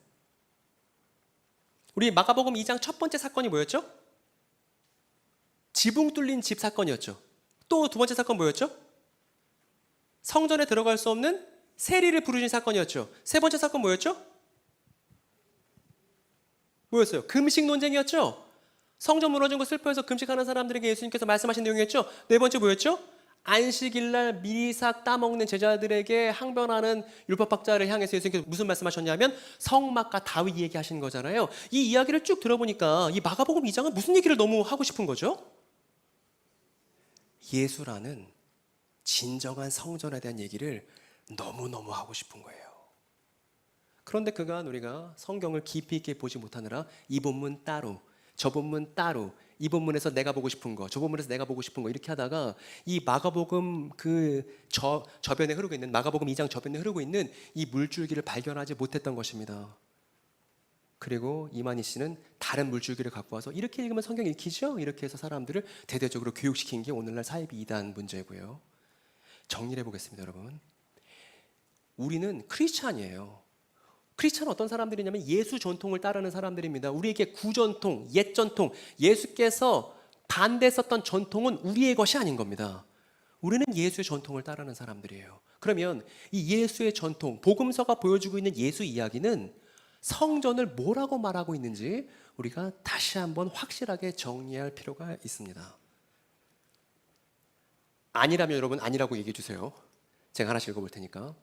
Speaker 2: 우리 마가복음 2장 첫 번째 사건이 뭐였죠? 지붕 뚫린 집 사건이었죠. 또 두 번째 사건 뭐였죠? 성전에 들어갈 수 없는 세리를 부르신 사건이었죠. 세 번째 사건 뭐였죠? 뭐였어요? 금식 논쟁이었죠. 성전 무너진 거 슬퍼해서 금식하는 사람들에게 예수님께서 말씀하신 내용이었죠. 네 번째 뭐였죠? 안식일날 미리삭 따먹는 제자들에게 항변하는 율법학자를 향해서 예수님께서 무슨 말씀하셨냐면 성막과 다윗 얘기하시는 거잖아요. 이 이야기를 쭉 들어보니까 이 마가복음 2장은 무슨 얘기를 너무 하고 싶은 거죠? 예수라는 진정한 성전에 대한 얘기를 너무너무 하고 싶은 거예요. 그런데 그간 우리가 성경을 깊이 있게 보지 못하느라 이 본문 따로 저 본문 따로, 이 본문에서 내가 보고 싶은 거, 저 본문에서 내가 보고 싶은 거 이렇게 하다가 이 마가복음 저변에 흐르고 있는 마가복음 2장 저변에 흐르고 있는 이 물줄기를 발견하지 못했던 것입니다. 그리고 이만희 씨는 다른 물줄기를 갖고 와서 이렇게 읽으면 성경 읽히죠? 이렇게 해서 사람들을 대대적으로 교육시킨 게 오늘날 사이비 이단 문제고요. 정리를 해보겠습니다, 여러분. 우리는 크리스찬이에요. 크리스찬은 어떤 사람들이냐면 예수 전통을 따르는 사람들입니다. 우리에게 구전통, 옛 전통, 예수께서 반대했었던 전통은 우리의 것이 아닌 겁니다. 우리는 예수의 전통을 따르는 사람들이에요. 그러면 이 예수의 전통, 복음서가 보여주고 있는 예수 이야기는 성전을 뭐라고 말하고 있는지 우리가 다시 한번 확실하게 정리할 필요가 있습니다. 아니라면 여러분 아니라고 얘기해 주세요. 제가 하나씩 읽어볼 테니까.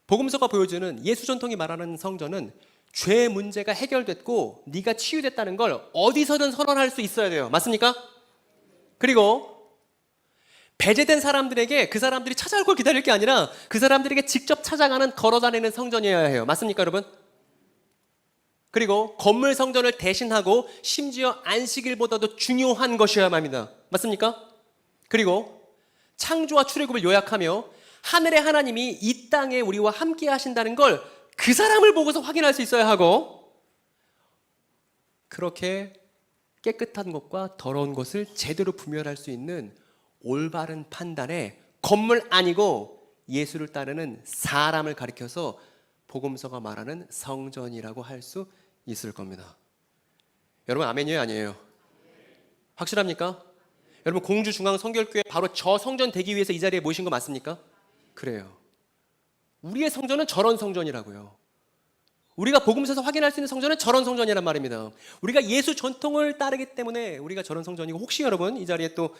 Speaker 2: 복음서가 보여주는 예수 전통이 말하는 성전은 죄 문제가 해결됐고 네가 치유됐다는 걸 어디서든 선언할 수 있어야 돼요. 맞습니까? 그리고 배제된 사람들에게 그 사람들이 찾아올 걸 기다릴 게 아니라 그 사람들에게 직접 찾아가는 걸어다니는 성전이어야 해요. 맞습니까, 여러분? 그리고 건물 성전을 대신하고 심지어 안식일보다도 중요한 것이어야만 합니다. 맞습니까? 그리고 창조와 출애굽을 요약하며 하늘의 하나님이 이 땅에 우리와 함께 하신다는 걸 그 사람을 보고서 확인할 수 있어야 하고, 그렇게 깨끗한 것과 더러운 것을 제대로 분별할 수 있는 올바른 판단에 건물 아니고 예수를 따르는 사람을 가리켜서 복음서가 말하는 성전이라고 할 수 있을 겁니다. 여러분 아멘이에요, 아니에요? 확실합니까? 여러분 공주중앙성결교회 바로 저 성전 되기 위해서 이 자리에 모신 거 맞습니까? 그래요. 우리의 성전은 저런 성전이라고요. 우리가 복음서에서 확인할 수 있는 성전은 저런 성전이란 말입니다. 우리가 예수 전통을 따르기 때문에 우리가 저런 성전이고, 혹시 여러분 이 자리에 또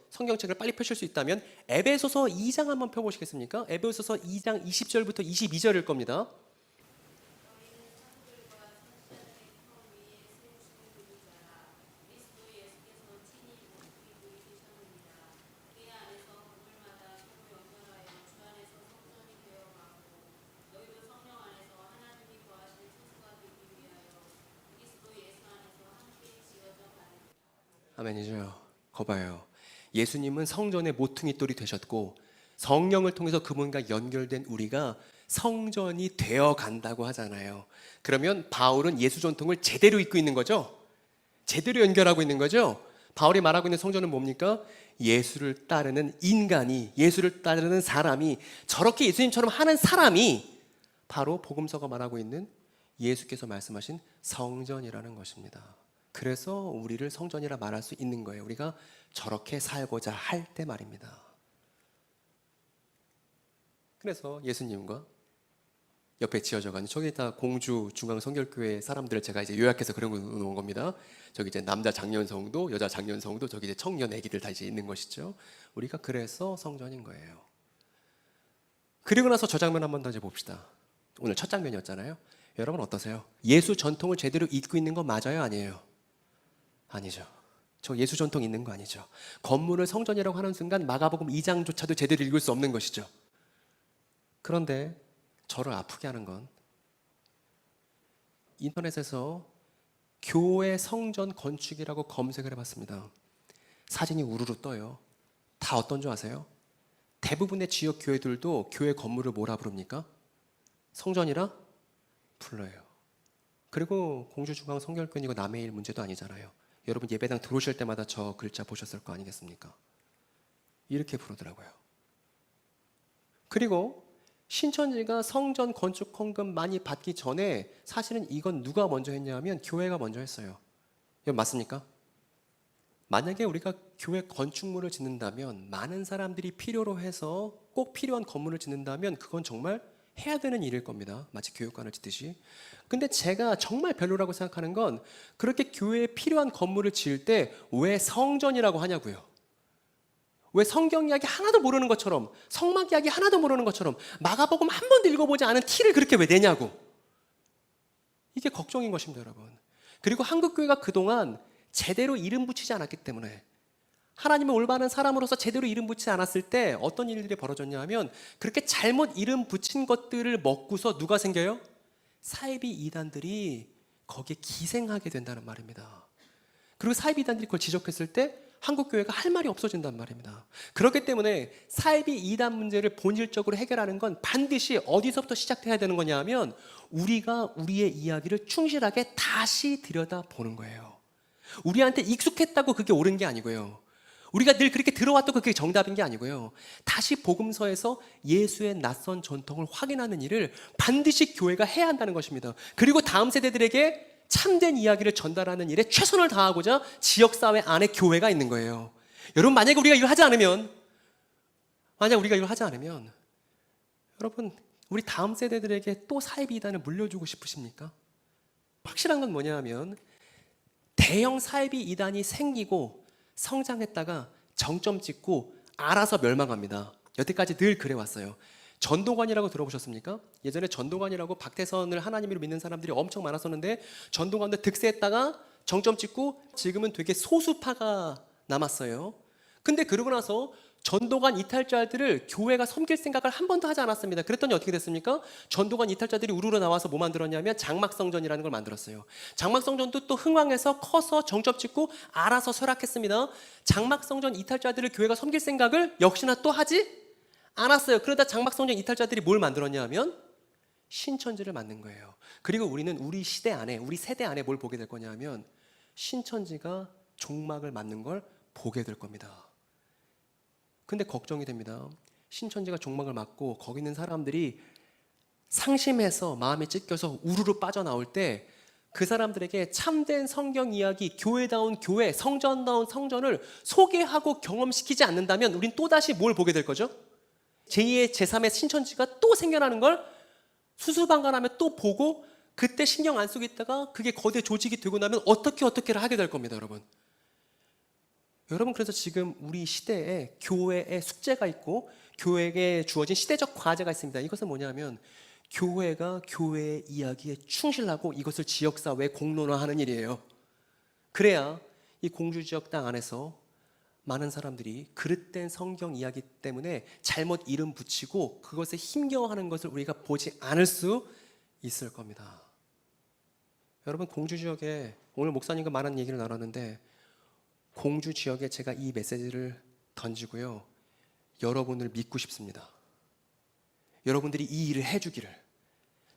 Speaker 2: 성경책을 빨리 펴실 수 있다면 에베소서 2장 한번 펴보시겠습니까? 에베소서 2장 20절부터 22절일 겁니다. 아멘이죠. 거봐요. 예수님은 성전의 모퉁이 돌이 되셨고 성령을 통해서 그분과 연결된 우리가 성전이 되어 간다고 하잖아요. 그러면 바울은 예수 전통을 제대로 잇고 있는 거죠? 제대로 연결하고 있는 거죠? 바울이 말하고 있는 성전은 뭡니까? 예수를 따르는 인간이, 예수를 따르는 사람이, 저렇게 예수님처럼 하는 사람이 바로 복음서가 말하고 있는 예수께서 말씀하신 성전이라는 것입니다. 그래서 우리를 성전이라 말할 수 있는 거예요. 우리가 저렇게 살고자 할 때 말입니다. 그래서 예수님과 옆에 지어져가는, 저기 다 공주 중앙 성결교회 사람들을 제가 이제 요약해서 그런 거 놓은 겁니다. 저기 이제 남자 장년성도, 여자 장년성도, 저기 이제 청년 애기들 다 이제 있는 것이죠. 우리가 그래서 성전인 거예요. 그리고 나서 저 장면 한 번 더 이제 봅시다. 오늘 첫 장면이었잖아요. 여러분 어떠세요? 예수 전통을 제대로 잇고 있는 거 맞아요, 아니에요? 아니죠. 저 예수 전통 있는 거 아니죠. 건물을 성전이라고 하는 순간 마가복음 2장조차도 제대로 읽을 수 없는 것이죠. 그런데 저를 아프게 하는 건 인터넷에서 교회 성전 건축이라고 검색을 해봤습니다. 사진이 우르르 떠요. 다 어떤 줄 아세요? 대부분의 지역 교회들도 교회 건물을 뭐라 부릅니까? 성전이라 불러요. 그리고 공주중앙 성결교회는 이거 남의 일 문제도 아니잖아요. 여러분 예배당 들어오실 때마다 저 글자 보셨을 거 아니겠습니까? 이렇게 부르더라고요. 그리고 신천지가 성전 건축 헌금 많이 받기 전에 사실은 이건 누가 먼저 했냐면 교회가 먼저 했어요. 이건 맞습니까? 만약에 우리가 교회 건축물을 짓는다면, 많은 사람들이 필요로 해서 꼭 필요한 건물을 짓는다면 그건 정말 해야 되는 일일 겁니다. 마치 교육관을 짓듯이. 근데 제가 정말 별로라고 생각하는 건, 그렇게 교회에 필요한 건물을 지을 때 왜 성전이라고 하냐고요. 왜 성경 이야기 하나도 모르는 것처럼, 성막 이야기 하나도 모르는 것처럼 마가복음 한 번도 읽어보지 않은 티를 그렇게 왜 내냐고. 이게 걱정인 것입니다, 여러분. 그리고 한국교회가 그동안 제대로 이름 붙이지 않았기 때문에, 하나님의 올바른 사람으로서 제대로 이름 붙이지 않았을 때 어떤 일들이 벌어졌냐 하면, 그렇게 잘못 이름 붙인 것들을 먹고서 누가 생겨요? 사이비 이단들이 거기에 기생하게 된다는 말입니다. 그리고 사이비 이단들이 그걸 지적했을 때 한국교회가 할 말이 없어진단 말입니다. 그렇기 때문에 사이비 이단 문제를 본질적으로 해결하는 건 반드시 어디서부터 시작해야 되는 거냐 하면, 우리가 우리의 이야기를 충실하게 다시 들여다보는 거예요. 우리한테 익숙했다고 그게 옳은 게 아니고요. 우리가 늘 그렇게 들어왔다고 그게 정답인 게 아니고요. 다시 복음서에서 예수의 낯선 전통을 확인하는 일을 반드시 교회가 해야 한다는 것입니다. 그리고 다음 세대들에게 참된 이야기를 전달하는 일에 최선을 다하고자 지역사회 안에 교회가 있는 거예요. 여러분, 만약에 우리가 이걸 하지 않으면, 여러분, 우리 다음 세대들에게 또 사이비 이단을 물려주고 싶으십니까? 확실한 건 뭐냐 하면, 대형 사이비 이단이 생기고 성장했다가 정점 찍고 알아서 멸망합니다. 여태까지 늘 그래왔어요. 전도관이라고 들어보셨습니까? 예전에 전도관이라고 박태선을 하나님으로 믿는 사람들이 엄청 많았었는데, 전도관도 득세했다가 정점 찍고 지금은 되게 소수파가 남았어요. 근데 그러고 나서 전도관 이탈자들을 교회가 섬길 생각을 한 번도 하지 않았습니다. 그랬더니 어떻게 됐습니까? 전도관 이탈자들이 우르르 나와서 뭐 만들었냐면 장막성전이라는 걸 만들었어요. 장막성전도 또 흥왕해서 커서 정점 찍고 알아서 쇠락했습니다. 장막성전 이탈자들을 교회가 섬길 생각을 역시나 또 하지 않았어요. 그러다 장막성전 이탈자들이 뭘 만들었냐 하면 신천지를 만든 거예요. 그리고 우리는 우리 시대 안에, 우리 세대 안에 뭘 보게 될 거냐 하면 신천지가 종막을 맞는 걸 보게 될 겁니다. 근데 걱정이 됩니다. 신천지가 종막을 맞고 거기 있는 사람들이 상심해서 마음이 찢겨서 우르르 빠져나올 때, 그 사람들에게 참된 성경 이야기, 교회다운 교회, 성전다운 성전을 소개하고 경험시키지 않는다면 우린 또다시 뭘 보게 될 거죠? 제2의 제3의 신천지가 또 생겨나는 걸 수수방관하며 또 보고, 그때 신경 안 쓰고 있다가 그게 거대 조직이 되고 나면 어떻게를 하게 될 겁니다, 여러분. 여러분, 그래서 지금 우리 시대에 교회의 숙제가 있고 교회에게 주어진 시대적 과제가 있습니다. 이것은 뭐냐면 교회가 교회의 이야기에 충실하고 이것을 지역사회에 공론화하는 일이에요. 그래야 이 공주지역 땅 안에서 많은 사람들이 그릇된 성경 이야기 때문에 잘못 이름 붙이고 그것에 힘겨워하는 것을 우리가 보지 않을 수 있을 겁니다. 여러분, 공주지역에 오늘 목사님과 많은 얘기를 나눴는데, 공주 지역에 제가 이 메시지를 던지고요, 여러분을 믿고 싶습니다. 여러분들이 이 일을 해주기를.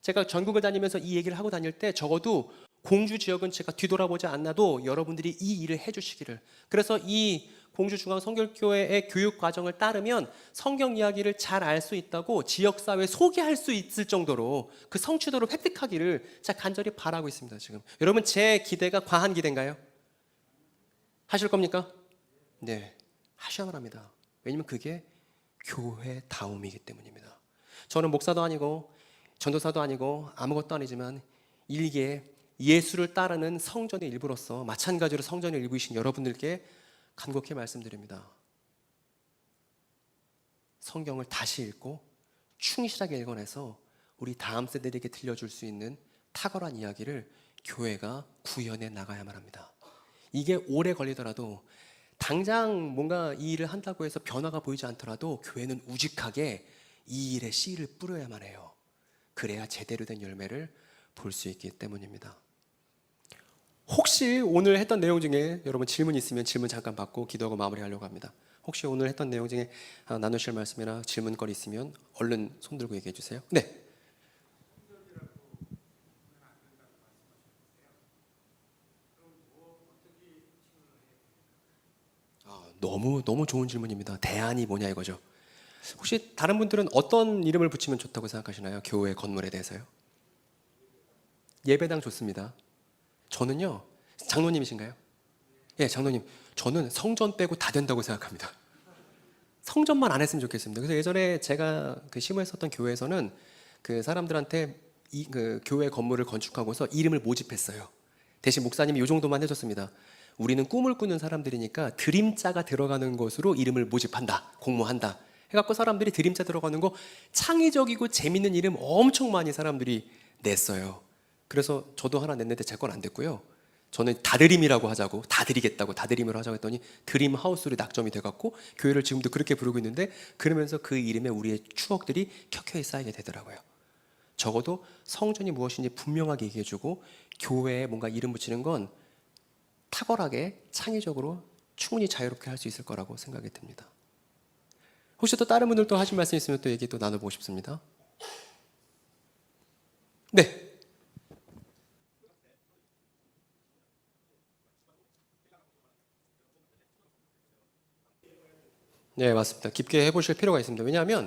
Speaker 2: 제가 전국을 다니면서 이 얘기를 하고 다닐 때 적어도 공주 지역은 제가 뒤돌아보지 않아도 여러분들이 이 일을 해주시기를. 그래서 이 공주중앙성결교회의 교육 과정을 따르면 성경 이야기를 잘 알 수 있다고 지역사회에 소개할 수 있을 정도로 그 성취도를 획득하기를 제가 간절히 바라고 있습니다. 지금 여러분, 제 기대가 과한 기대인가요? 하실 겁니까? 네, 하셔야 합니다. 왜냐면 그게 교회다움이기 때문입니다. 저는 목사도 아니고 전도사도 아니고 아무것도 아니지만 일개 예수를 따르는 성전의 일부로서 마찬가지로 성전의 일부이신 여러분들께 간곡히 말씀드립니다. 성경을 다시 읽고 충실하게 읽어내서 우리 다음 세대에게 들려줄 수 있는 탁월한 이야기를 교회가 구현해 나가야만 합니다. 이게 오래 걸리더라도 당장 뭔가 이 일을 한다고 해서 변화가 보이지 않더라도 교회는 우직하게 이 일에 씨를 뿌려야만 해요. 그래야 제대로 된 열매를 볼 수 있기 때문입니다. 혹시 오늘 했던 내용 중에 여러분 질문 있으면 질문 잠깐 받고 기도하고 마무리하려고 합니다. 혹시 오늘 했던 내용 중에 나누실 말씀이나 질문거리 있으면 얼른 손 들고 얘기해 주세요. 네. 너무 좋은 질문입니다. 대안이 뭐냐 이거죠. 혹시 다른 분들은 어떤 이름을 붙이면 좋다고 생각하시나요? 교회 건물에 대해서요? 예배당 좋습니다. 저는요, 장로님이신가요? 예, 장로님. 저는 성전 빼고 다 된다고 생각합니다. 성전만 안 했으면 좋겠습니다. 그래서 예전에 제가 그 심호했었던 교회에서는 그 사람들한테 그 교회 건물을 건축하고서 이름을 모집했어요. 대신 목사님이 이 정도만 해줬습니다. 우리는 꿈을 꾸는 사람들이니까 드림자가 들어가는 것으로 이름을 모집한다, 공모한다. 해갖고 사람들이 드림자 들어가는 거 창의적이고 재밌는 이름 엄청 많이 사람들이 냈어요. 그래서 저도 하나 냈는데 제 건 안 됐고요. 저는 다드림이라고 하자고, 다드리겠다고, 다드림으로 하자고 했더니 드림하우스로 낙점이 돼갖고 교회를 지금도 그렇게 부르고 있는데, 그러면서 그 이름에 우리의 추억들이 켜켜이 쌓이게 되더라고요. 적어도 성전이 무엇인지 분명하게 얘기해주고 교회에 뭔가 이름 붙이는 건 탁월하게 창의적으로 충분히 자유롭게 할 수 있을 거라고 생각이 듭니다. 혹시 또 다른 분들도 하신 말씀 있으면 또 얘기 또 나눠보고 싶습니다. 네. 네, 맞습니다. 깊게 해보실 필요가 있습니다. 왜냐하면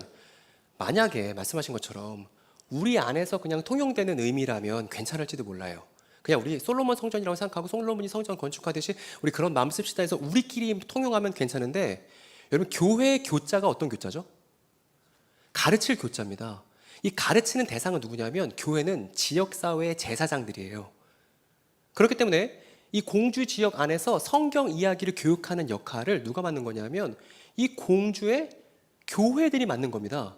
Speaker 2: 만약에 말씀하신 것처럼 우리 안에서 그냥 통용되는 의미라면 괜찮을지도 몰라요. 그냥 우리 솔로몬 성전이라고 생각하고 솔로몬이 성전 건축하듯이 우리 그런 마음 씁시다 해서 우리끼리 통용하면 괜찮은데, 여러분 교회의 교자가 어떤 교자죠? 가르칠 교자입니다. 이 가르치는 대상은 누구냐면 교회는 지역사회의 제사장들이에요. 그렇기 때문에 이 공주 지역 안에서 성경 이야기를 교육하는 역할을 누가 맡는 거냐면 이 공주의 교회들이 맡는 겁니다.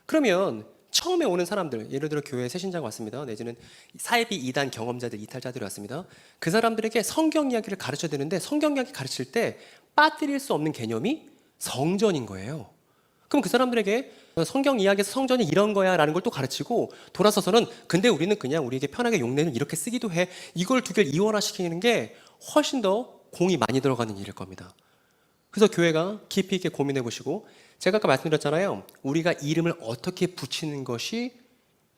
Speaker 2: 그러면 처음에 오는 사람들, 예를 들어 교회에 새신자가 왔습니다. 내지는 사이비 이단 경험자들, 이탈자들이 왔습니다. 그 사람들에게 성경 이야기를 가르쳐야 되는데 성경 이야기 가르칠 때 빠뜨릴 수 없는 개념이 성전인 거예요. 그럼 그 사람들에게 성경 이야기에서 성전이 이런 거야 라는 걸 또 가르치고, 돌아서서는 근데 우리는 그냥 우리에게 편하게 용례는 이렇게 쓰기도 해, 이걸 두 개를 이원화시키는 게 훨씬 더 공이 많이 들어가는 일일 겁니다. 그래서 교회가 깊이 있게 고민해 보시고, 제가 아까 말씀드렸잖아요. 우리가 이름을 어떻게 붙이는 것이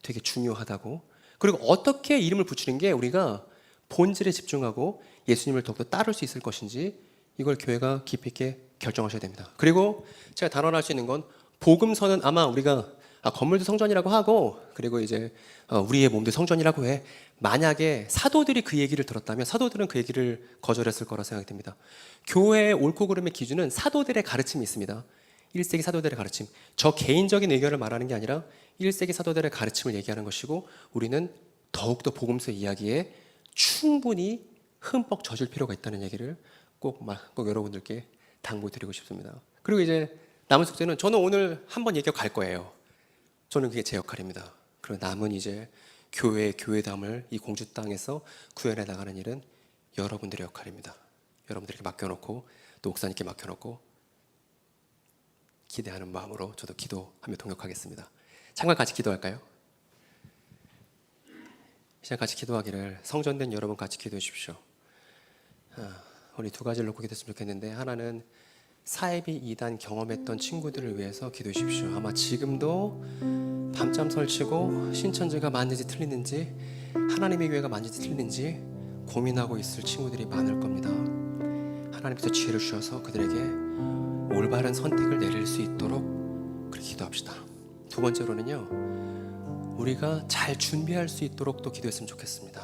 Speaker 2: 되게 중요하다고. 그리고 어떻게 이름을 붙이는 게 우리가 본질에 집중하고 예수님을 더욱더 따를 수 있을 것인지, 이걸 교회가 깊이 있게 결정하셔야 됩니다. 그리고 제가 단언할 수 있는 건, 복음서는 아마 우리가 건물도 성전이라고 하고, 그리고 이제 우리의 몸도 성전이라고 해. 만약에 사도들이 그 얘기를 들었다면 사도들은 그 얘기를 거절했을 거라 생각이 듭니다. 교회의 옳고 그름의 기준은 사도들의 가르침이 있습니다. 1세기 사도들의 가르침. 저 개인적인 의견을 말하는 게 아니라 1세기 사도들의 가르침을 얘기하는 것이고, 우리는 더욱더 복음서 이야기에 충분히 흠뻑 젖을 필요가 있다는 얘기를 꼭 여러분들께 당부드리고 싶습니다. 그리고 이제 남은 숙제는 저는 오늘 한번 얘기하고 갈 거예요. 저는 그게 제 역할입니다. 그리고 남은 이제 교회담을 이 공주 땅에서 구현해 나가는 일은 여러분들의 역할입니다. 여러분들에게 맡겨놓고, 또 목사님께 맡겨놓고 기대하는 마음으로 저도 기도하며 동역하겠습니다. 잠깐 같이 기도할까요? 시작 같이 기도하기를. 성전된 여러분 같이 기도해 주십시오. 우리 두 가지를 놓고 기도했으면 좋겠는데, 하나는 사이비 2단 경험했던 친구들을 위해서 기도해 주십시오. 아마 지금도 밤잠 설치고 신천지가 맞는지 틀리는지, 하나님의 교회가 맞는지 틀리는지 고민하고 있을 친구들이 많을 겁니다. 하나님께서 지혜를 주셔서 그들에게 올바른 선택을 내릴 수 있도록 그렇게 기도합시다. 두 번째로는요, 우리가 잘 준비할 수 있도록 또 기도했으면 좋겠습니다.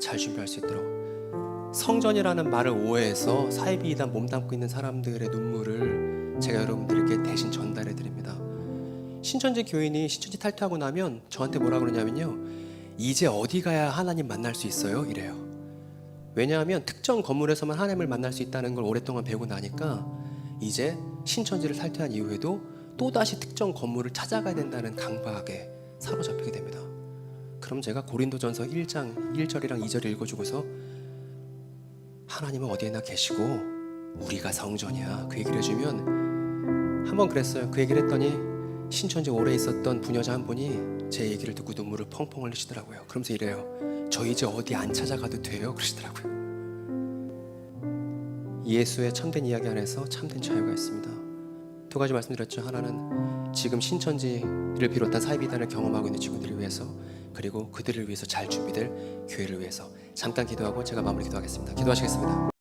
Speaker 2: 잘 준비할 수 있도록. 성전이라는 말을 오해해서 사이비 이단 몸담고 있는 사람들의 눈물을 제가 여러분들께 대신 전달해 드립니다. 신천지 교인이 신천지 탈퇴하고 나면 저한테 뭐라 그러냐면요, 이제 어디 가야 하나님 만날 수 있어요? 이래요. 왜냐하면 특정 건물에서만 하나님을 만날 수 있다는 걸 오랫동안 배우고 나니까 이제 신천지를 탈퇴한 이후에도 또다시 특정 건물을 찾아가야 된다는 강박에 사로잡히게 됩니다. 그럼 제가 고린도전서 1장 1절이랑 2절을 읽어주고서 하나님은 어디에나 계시고 우리가 성전이야, 그 얘기를 해주면, 한번 그랬어요. 그 얘기를 했더니 신천지 오래 있었던 부녀자 한 분이 제 얘기를 듣고 눈물을 펑펑 흘리시더라고요. 그러면서 이래요. 저 이제 어디 안 찾아가도 돼요? 그러시더라고요. 예수의 참된 이야기 안에서 참된 자유가 있습니다. 두 가지 말씀드렸죠. 하나는 지금 신천지를 비롯한 사이비단을 경험하고 있는 친구들을 위해서, 그리고 그들을 위해서 잘 준비될 교회를 위해서. 잠깐 기도하고 제가 마무리 기도하겠습니다. 기도하시겠습니다.